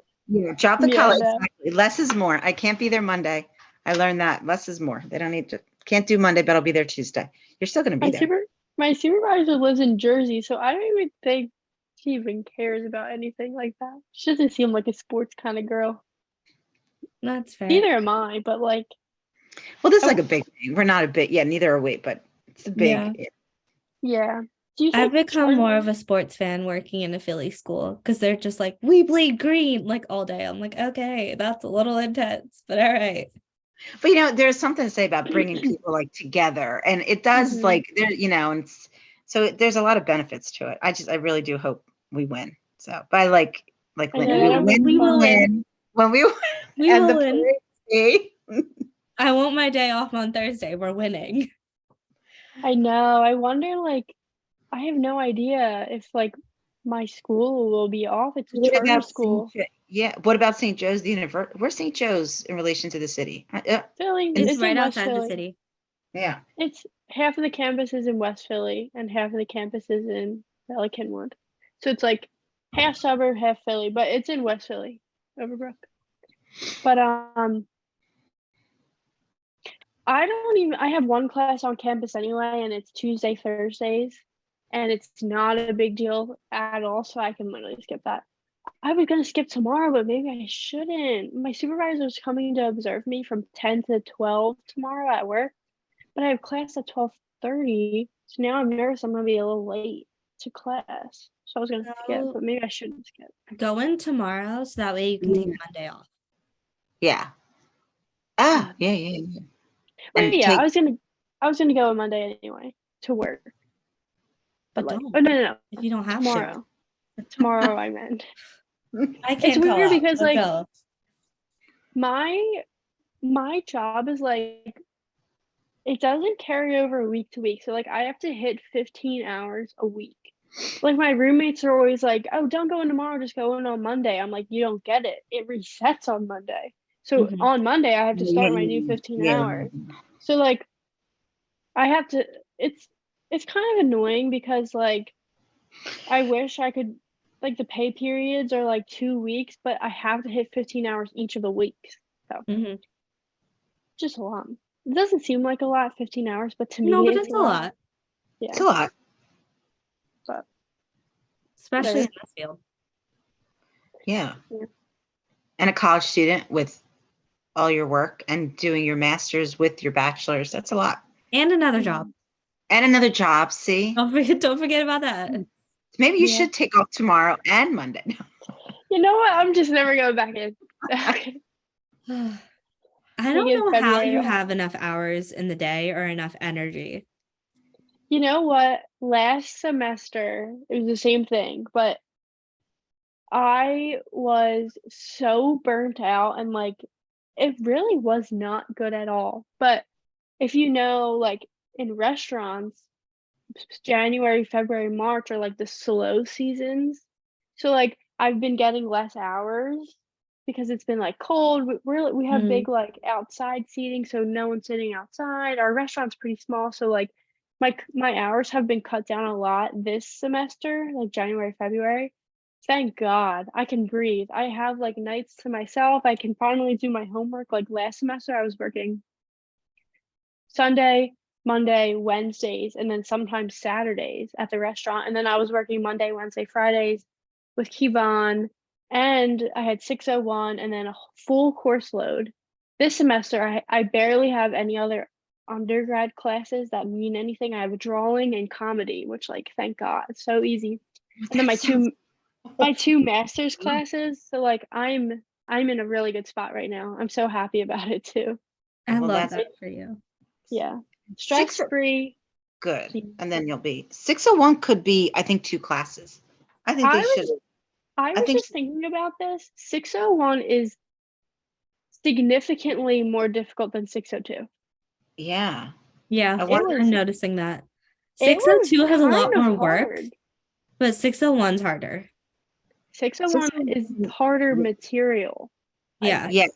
drop the
Yeah,
college.
no.
Exactly. Less is more. I can't be there Monday. I learned that less is more. They don't need to, can't do Monday, but I'll be there Tuesday. You're still going to be there.
My supervisor lives in Jersey, so I don't even think she even cares about anything like that. She doesn't seem like a sports kind of girl.
that's fair.
Neither am I, but like,
Well, this is like a big thing. We're not a big, yeah, neither are we, but it's a big,
Yeah.
yeah. Do you
I've
think
become more of a sports fan working in a Philly school because they're just like, we bleed green like all day. I'm like, okay, that's a little intense, but all right.
but you know, there's something to say about bringing people like together, and it does
Mhm.
like there, you know, and so there's a lot of benefits to it. I really do hope we win. So, but I like
I
Linda,
know, that'll be
when
we will
fun.
win.
when we
We
and
will
the
win.
parade.
I want my day off on Thursday. We're winning.
I know. I wonder, like, I have no idea if like my school will be off. It's a
What
charter
about
school.
Yeah, what about St. Joe's the University? Where's St. Joe's in relation to the city?
Philly,
It's
it's
right
in West
outside the
Philly.
city.
Yeah.
It's half of the campus is in West Philly and half of the campus is in Pelicanwood. So it's like half suburb, half Philly, but it's in West Philly, Overbrook. But I have one class on campus anyway, and it's Tuesday, Thursdays, and it's not a big deal at all, so I can literally skip that. I was gonna skip tomorrow, but maybe I shouldn't. My supervisor's coming to observe me from 10 to 12 tomorrow at work, but I have class at 12:30, so now I'm nervous I'm gonna be a little late to class. So I was gonna skip,
So
but maybe I shouldn't skip.
go in tomorrow so that way you can take Monday off.
Yeah. Ah, yeah.
But
And
yeah,
take,
I was gonna go on Monday anyway to work. But
But
like,
don't
oh no,
if you don't have
tomorrow. Tomorrow I meant.
to. I
It's
can't call
weird
out,
because
but
like
go.
my job is like it doesn't carry over week to week. So like I have to hit 15 hours a week. Like my roommates are always like, "Oh, don't go in tomorrow, just go in on Monday." I'm like, "You don't get it. It resets on Monday." So
Mhm.
on Monday I have to start my new 15
yeah.
hours. So like I have to it's kind of annoying because like I wish I could like the pay periods are like 2 weeks, but I have to hit 15 hours each of the weeks. So
Mhm.
just a lot. It doesn't seem like a lot, 15 hours, but to
No,
me
but
it's
it's
a
a
lot.
lot,
It's
Yeah,
a lot.
but
especially in
whatever.
this field.
Yeah.
Yeah.
And a college student with all your work and doing your master's with your bachelor's, that's a lot.
And another job.
And another job, see?
Don't forget about that.
Maybe you
Yeah.
should take off tomorrow and Monday.
You know what? I'm just never going back in. Okay.
I
Take
don't
it
know how
February
you
off.
have enough hours in the day or enough energy.
You know what? Last semester it was the same thing, but I was so burnt out and like it really was not good at all. But if you know, like in restaurants, January, February, March are like the slow seasons. So like I've been getting less hours because it's been like cold. We have
Mm.
big like outside seating, so no one's sitting outside. Our restaurant's pretty small, so like my hours have been cut down a lot this semester, like January, February. Thank God I can breathe. I have like nights to myself. I can finally do my homework. Like last semester, I was working Sunday, Monday, Wednesdays, and then sometimes Saturdays at the restaurant. And then I was working Monday, Wednesday, Fridays with Kevon, and I had 601 and then a full course load. This semester, I barely have any other undergrad classes that mean anything. I have drawing and comedy, which, like, thank God, it's so easy. And then my two master's classes. So like I'm in a really good spot right now. I'm so happy about it too.
I
Well,
love
that's
that for you.
Yeah.
Six
Stress free.
good.
Please.
And then you'll be 601 could be, I think, 2 classes. I think they should.
I
I
was
think
just thinking about this. 601 is significantly more difficult than 602.
Yeah.
Yeah,
I
It
wonder,
was
I'm noticing that.
it was
602 has a lot
kind of
more work,
hard.
but 601's harder.
601 is
601
harder material. I
Yeah.
think.
yeah. And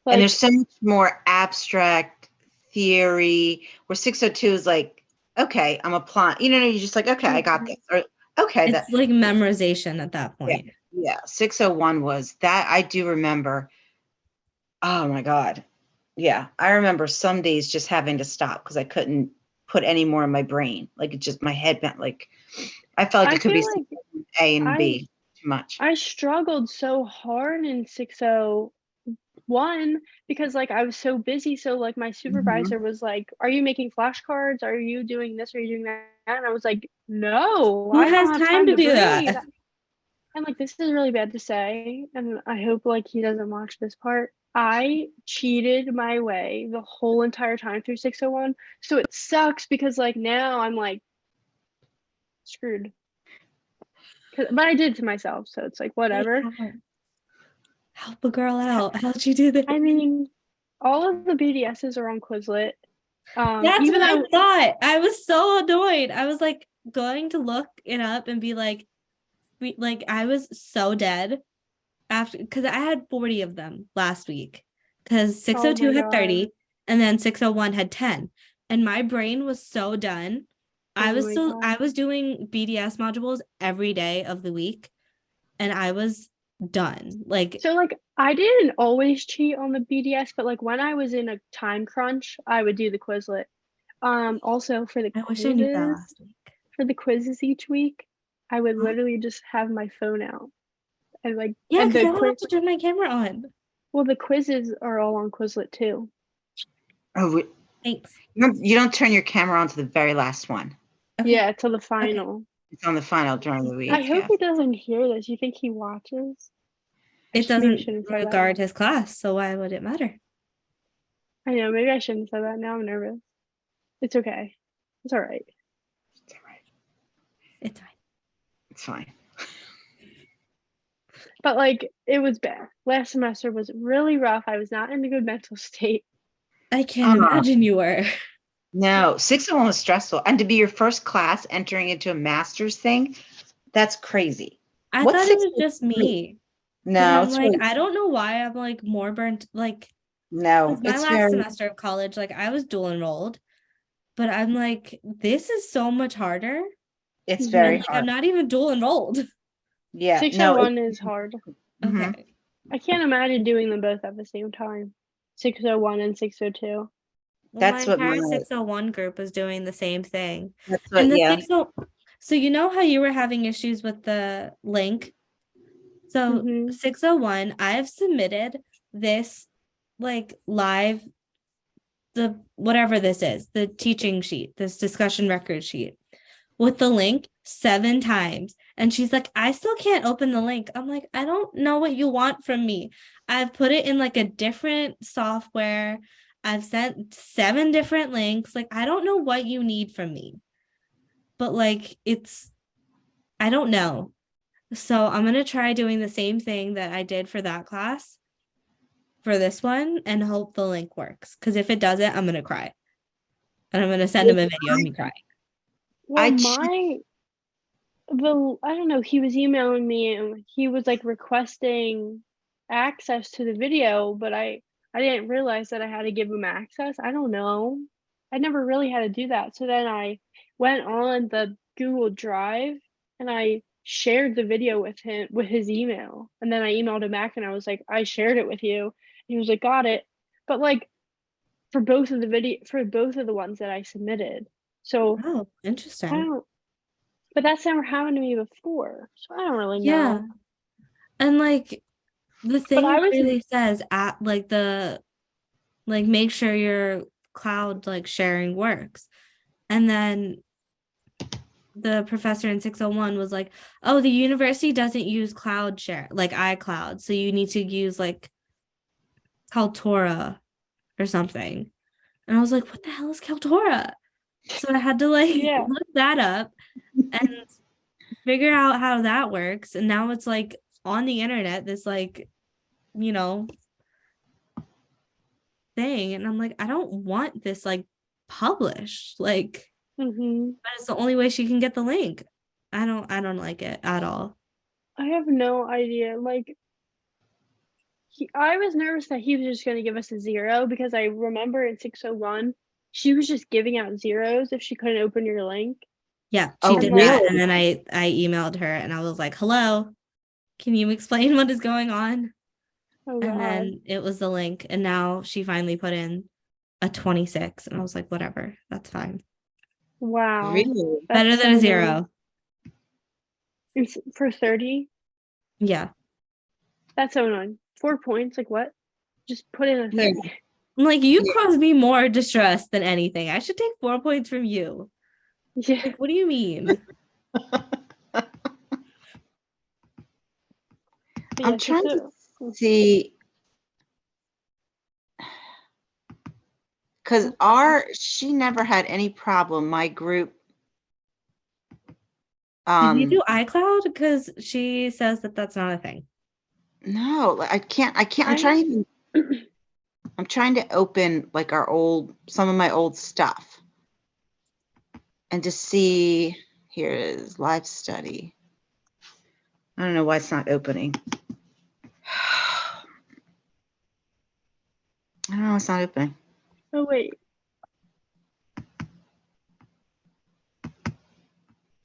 Like
there's so much more abstract theory where 602 is like, okay, I'm applying, you're just like, okay, I got
Mhm.
this. Or okay, that
It's like memorization at that
Yeah.
point.
yeah, 601 was that I do remember. Oh my God. Yeah. I remember some days just having to stop because I couldn't put any more in my brain. Like it just my head bent like I felt like
I
it could be
feel like
A and
I
B too much.
I struggled so hard in 601 because like I was so busy. So like my
Mhm.
supervisor was like, "Are you making flashcards? Are you doing this? Are you doing that?" And I was like, "No,
Who
I
has
don't have
time
time
to
to
do
breathe."
that?
And like this is really bad to say, and I hope like he doesn't watch this part. I cheated my way the whole entire time through 601. So it sucks because like now I'm like screwed. But I did to myself, so it's like
Like,
whatever.
help a girl out. How'd you do this?
I mean, all of the BDSs are on Quizlet.
That's
Even
what I
though
thought. I was so annoyed. I was like going to look it up and be like, I was so dead after because I had 40 of them last week because
oh
602
my
had
god,
30 and then 601 had 10. And my brain was so done.
oh my god.
I was doing BDS modules every day of the week and I was done. Like
So like I didn't always cheat on the BDS, but like when I was in a time crunch, I would do the Quizlet. Also
I wish I knew that last week.
for the quizzes each week, I would literally just have my phone out and like
Yeah,
and
because
the
I don't
quiz
have to turn my camera on.
well the quizzes are all on Quizlet too.
Oh,
Thanks.
you don't turn your camera on to the very last one.
Okay.
Yeah, till the final.
It's on the final during the
I
week.
hope
Yeah.
he doesn't hear this. You think he watches?
It
Maybe I
doesn't
shouldn't say that.
regard his class, so why would it matter?
I know, maybe I shouldn't say that. Now I'm nervous. It's okay. It's all right.
It's all right.
It's fine.
It's fine.
But like it was bad. Last semester was really rough. I was not in a good mental state.
I can't
Uh,
imagine you were.
no, 601 was stressful. And to be your first class entering into a master's thing, that's crazy.
I
What's
thought it was
601?
just me. Because
No,
I'm
it's
like,
really,
I don't know why I'm like more burnt. Like,
no,
'cause my
it's
last
very,
semester of college, like I was dual enrolled, but I'm like, this is so much harder.
it's
Mhm.
And
very
like,
hard.
I'm not even dual enrolled.
Yeah, no,
601 is hard.
mhm.
Okay.
I can't imagine doing them both at the same time. 601 and 602.
Well,
That's
my
what
entire
my,
601 group was doing the same thing.
that's
And
what,
the
yeah.
60, so you know how you were having issues with the link? So
Mhm.
601, I have submitted this like live, the whatever this is, the teaching sheet, this discussion record sheet with the link 7 times. And she's like, I still can't open the link. I'm like, I don't know what you want from me. I've put it in like a different software. I've sent 7 different links. Like, I don't know what you need from me. But like, I don't know. So I'm going to try doing the same thing that I did for that class for this one and hope the link works. Because if it doesn't, I'm going to cry. And I'm going to send him a video of me crying.
Well,
I
I don't know, he was emailing me and he was like requesting access to the video, but I didn't realize that I had to give him access. I don't know. I never really had to do that. So then I went on the Google Drive and I shared the video with him with his email. And then I emailed him back and I was like, I shared it with you. And he was like, got it. But like for both of the ones that I submitted. So
Oh,
I
interesting.
don't, but that's never happened to me before. So I don't really
Yeah.
know.
And like the
But
thing
I was
really says at like make sure your cloud like sharing works. And then the professor in 601 was like, oh, the university doesn't use cloud share like iCloud. So you need to use like Kaltura or something. And I was like, what the hell is Kaltura? So I had to like
yeah.
look that up and figure out how that works. And now it's like on the internet, this like, you know, thing. And I'm like, I don't want this like published. Like,
hmm
but it's the only way she can get the link. I don't like it at all.
I have no idea. Like I was nervous that he was just going to give us a 0 because I remember in 601 she was just giving out zeros if she couldn't open your link.
Yeah, she
Oh,
did that. And
really?
then I emailed her and I was like, hello, can you explain what is going on?
Oh
And
god.
then it was the link. And now she finally put in a 26. And I was like, whatever, that's fine.
Wow.
Really?
That's
Better than
so
a
annoying.
0.
It's for 30.
Yeah.
That's so annoying. 4 points, like what? Just put in a
Yeah.
30.
Like you
Yeah.
caused me more distress than anything. I should take 4 points from you.
Yeah.
Like, what do you mean?
But
I'm
yeah,
trying to
601.
see, because she never had any problem. My group,
Did you do iCloud? Because she says that that's not a thing.
no, I can't,
I
I'm trying to open like some of my old stuff and to see, here it is, live study. I don't know why it's not opening. I don't know, it's not opening.
oh wait.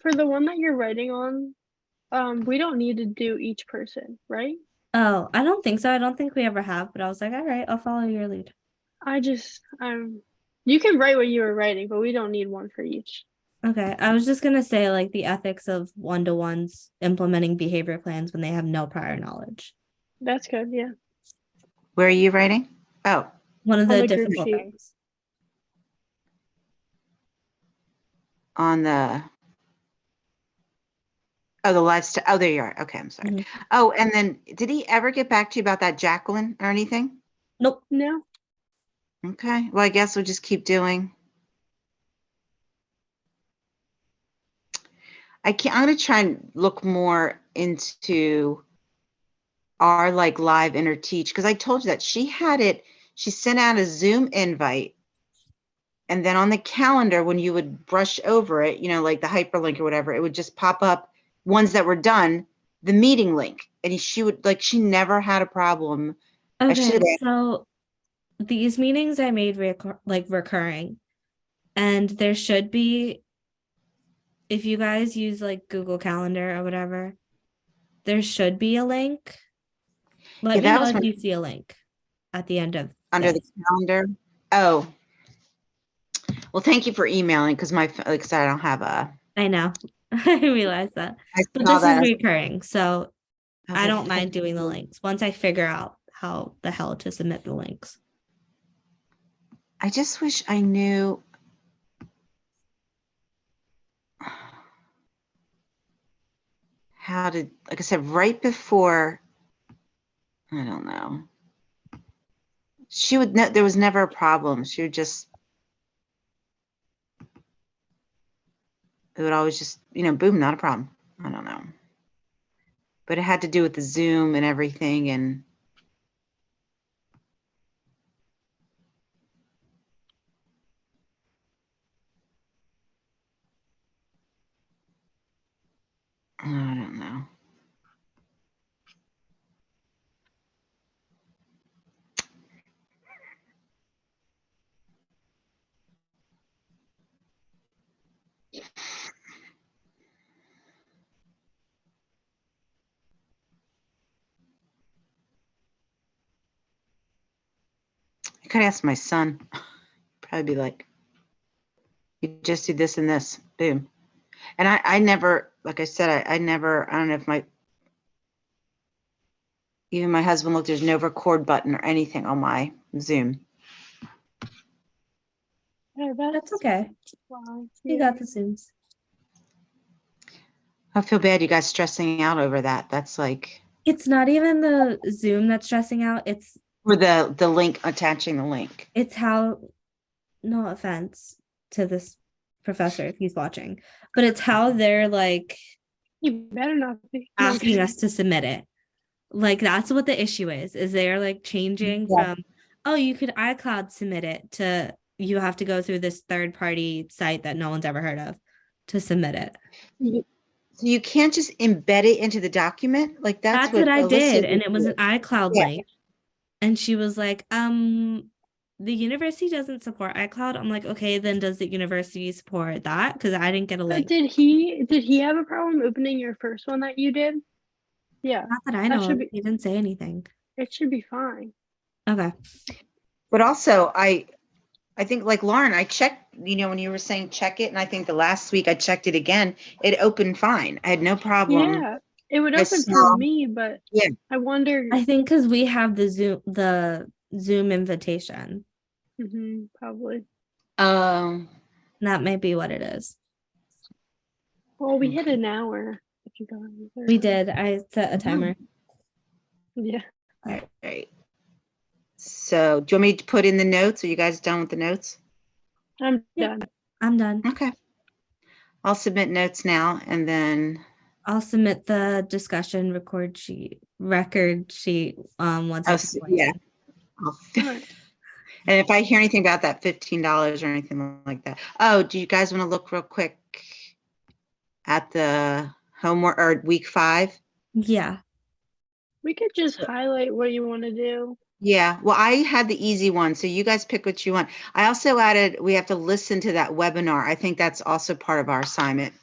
For the one that you're writing on, we don't need to do each person, right?
Oh, I don't think so. I don't think we ever have, but I was like, all right, I'll follow your lead.
I just you can write what you were writing, but we don't need one for each.
Okay. I was just gonna say like the ethics of one-to-ones implementing behavior plans when they have no prior knowledge.
That's good, yeah.
Where are you writing? Oh,
One of
On
the
the group
difficult
sheet.
things.
on the, the live study. Oh, there you are. Okay, I'm sorry.
Mhm.
Oh, and then did he ever get back to you about that Jacqueline or anything?
Nope.
No.
Okay, well, I guess we'll just keep doing. I'm going to try and look more into our like live inner teach, because I told you that she sent out a Zoom invite. And then on the calendar, when you would brush over it, like the hyperlink or whatever, it would just pop up ones that were done, the meeting link. And she never had a problem. I should have
Okay,
asked.
so these meetings I made recurring, and there should be, if you guys use like Google Calendar or whatever, there should be a link. Let
Yeah,
me
that
know
was
if you see a link at the end of
under the
this.
calendar. Oh, well, thank you for emailing, because like I said, I don't have
I know. I realize that.
I
But
saw
this is
that.
recurring, so
I was
I
like,
don't mind
thank
doing the
you.
links once I figure out how the hell to submit the links.
I just wish I knew. How to, like I said, right before, I don't know. She would, there was never a problem. She would just, it would always just, boom, not a problem. I don't know. But it had to do with the Zoom and everything. And I don't know. I could ask my son. I'd be like, you just do this and this, boom. And I never, like I said, I never, I don't know if even my husband looked, there's no record button or anything on my Zoom.
Yeah,
That's okay.
fine.
You
Yeah.
got the Zooms.
I feel bad you guys stressing out over that. That's like,
It's not even the Zoom that's stressing out.
or the link, attaching the link.
It's how, no offense to this professor if he's watching, but it's how they're like
You better not be.
asking us to submit it. Like that's what the issue is they're like changing from, oh, you could iCloud submit it to you have to go through this third party site that no one's ever heard of to submit it.
So you can't just embed it into the document? Like
That's what I
Alyssa
did, and it was
did.
an iCloud
Yeah.
link. And she was like, the university doesn't support iCloud. I'm like, okay, then does the university support that? Because I didn't get a
But
link.
did he have a problem opening your first one that you did? Yeah,
Not that I know
should
of.
be-
He didn't say anything.
it should be fine.
Okay.
But also, I think like Lauren, I checked, when you were saying check it, and I think the last week I checked it again, it opened fine. I had no problem.
Yeah, it would
I
open
saw-
for me, but
Yeah.
I wonder.
I think because we have the Zoom invitation.
Probably.
That might be what it is.
Well, we hit
Okay.
an hour. If you go
We did. I set a timer.
Yeah.
All right. So do you want me to put in the notes? Are you guys done with the notes?
I'm
Yeah.
done.
I'm done.
Okay. I'll submit notes now, and then
I'll submit the discussion record sheet once it's
yeah.
All right.
And if I hear anything about that $15 or anything like that. Oh, do you guys want to look real quick at the homework or week 5?
Yeah.
We could just highlight what you want to do.
Yeah, well, I had the easy one, so you guys pick what you want. I also added, we have to listen to that webinar. I think that's also part of our assignment.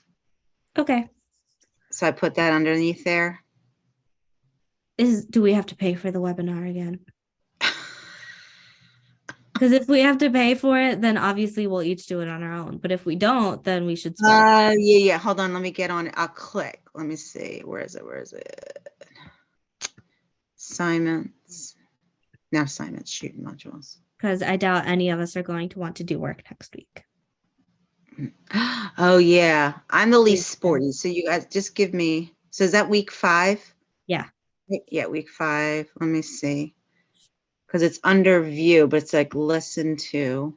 Okay.
So I put that underneath there.
Do we have to pay for the webinar again? Because if we have to pay for it, then obviously we'll each do it on our own. But if we don't, then we should split it.
Yeah. Hold on, let me get on it. I'll click. Let me see. Where is it? Assignments. Now assignments, shoot, modules.
Because I doubt any of us are going to want to do work next week.
Oh yeah, I'm the least
Week
sporty. So you guys just give me. So is that week 5?
Yeah.
Yeah, week 5. Let me see. Because it's under view, but it's like listen to.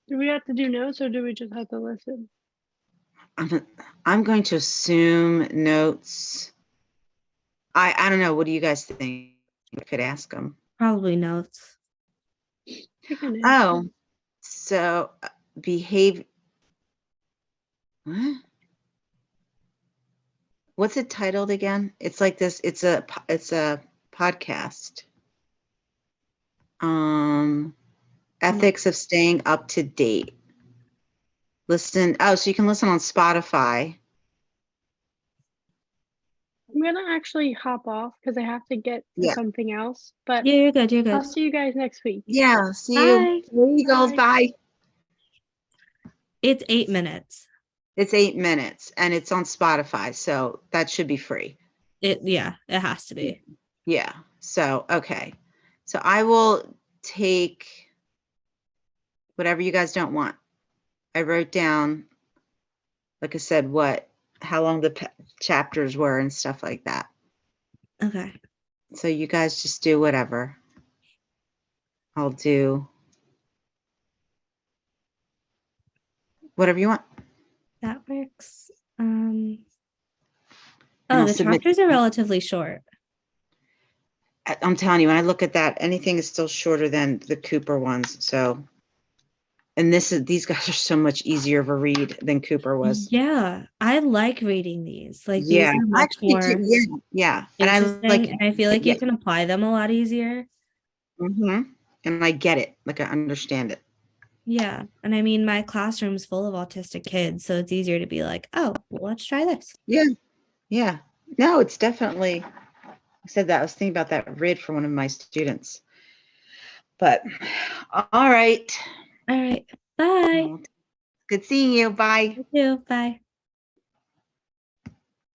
Do we have to do notes or do we just have to listen?
I'm going to assume notes. I don't know. What do you guys think? I could ask them.
Probably notes.
Pick a note.
Oh, so behave. What? What's it titled again? It's like this. It's a podcast. Ethics of staying up to date. Listen. Oh, so you can listen on Spotify.
I'm gonna actually hop off because I have to get to
Yeah.
something else. But
Yeah, you're good. You're
I'll
good.
see you guys next week.
Yeah. See
Bye.
you. There you go.
Bye.
Bye.
It's 8 minutes.
It's 8 minutes and it's on Spotify, so that should be free.
It has to be.
Yeah. So, okay. So I will take whatever you guys don't want. I wrote down, like I said, how long the chapters were and stuff like that.
Okay.
So you guys just do whatever. I'll do whatever you want.
That works.
And
Oh,
I'll
the
submit-
chapters are relatively short.
I'm telling you, when I look at that, anything is still shorter than the Cooper ones. So, and these guys are so much easier of a read than Cooper was.
Yeah, I like reading these. Like
Yeah,
these are
I
much
actually
more
do. Yeah. And I
interesting,
like,
and I feel like
yeah.
you can apply them a lot easier.
And I get it. Like I understand it.
Yeah, and I mean, my classroom's full of autistic kids, so it's easier to be like, oh, well, let's try this.
Yeah. No, it's definitely, I said that. I was thinking about that RID for one of my students. But all right.
All right. Bye.
Good seeing you. Bye.
You too. Bye.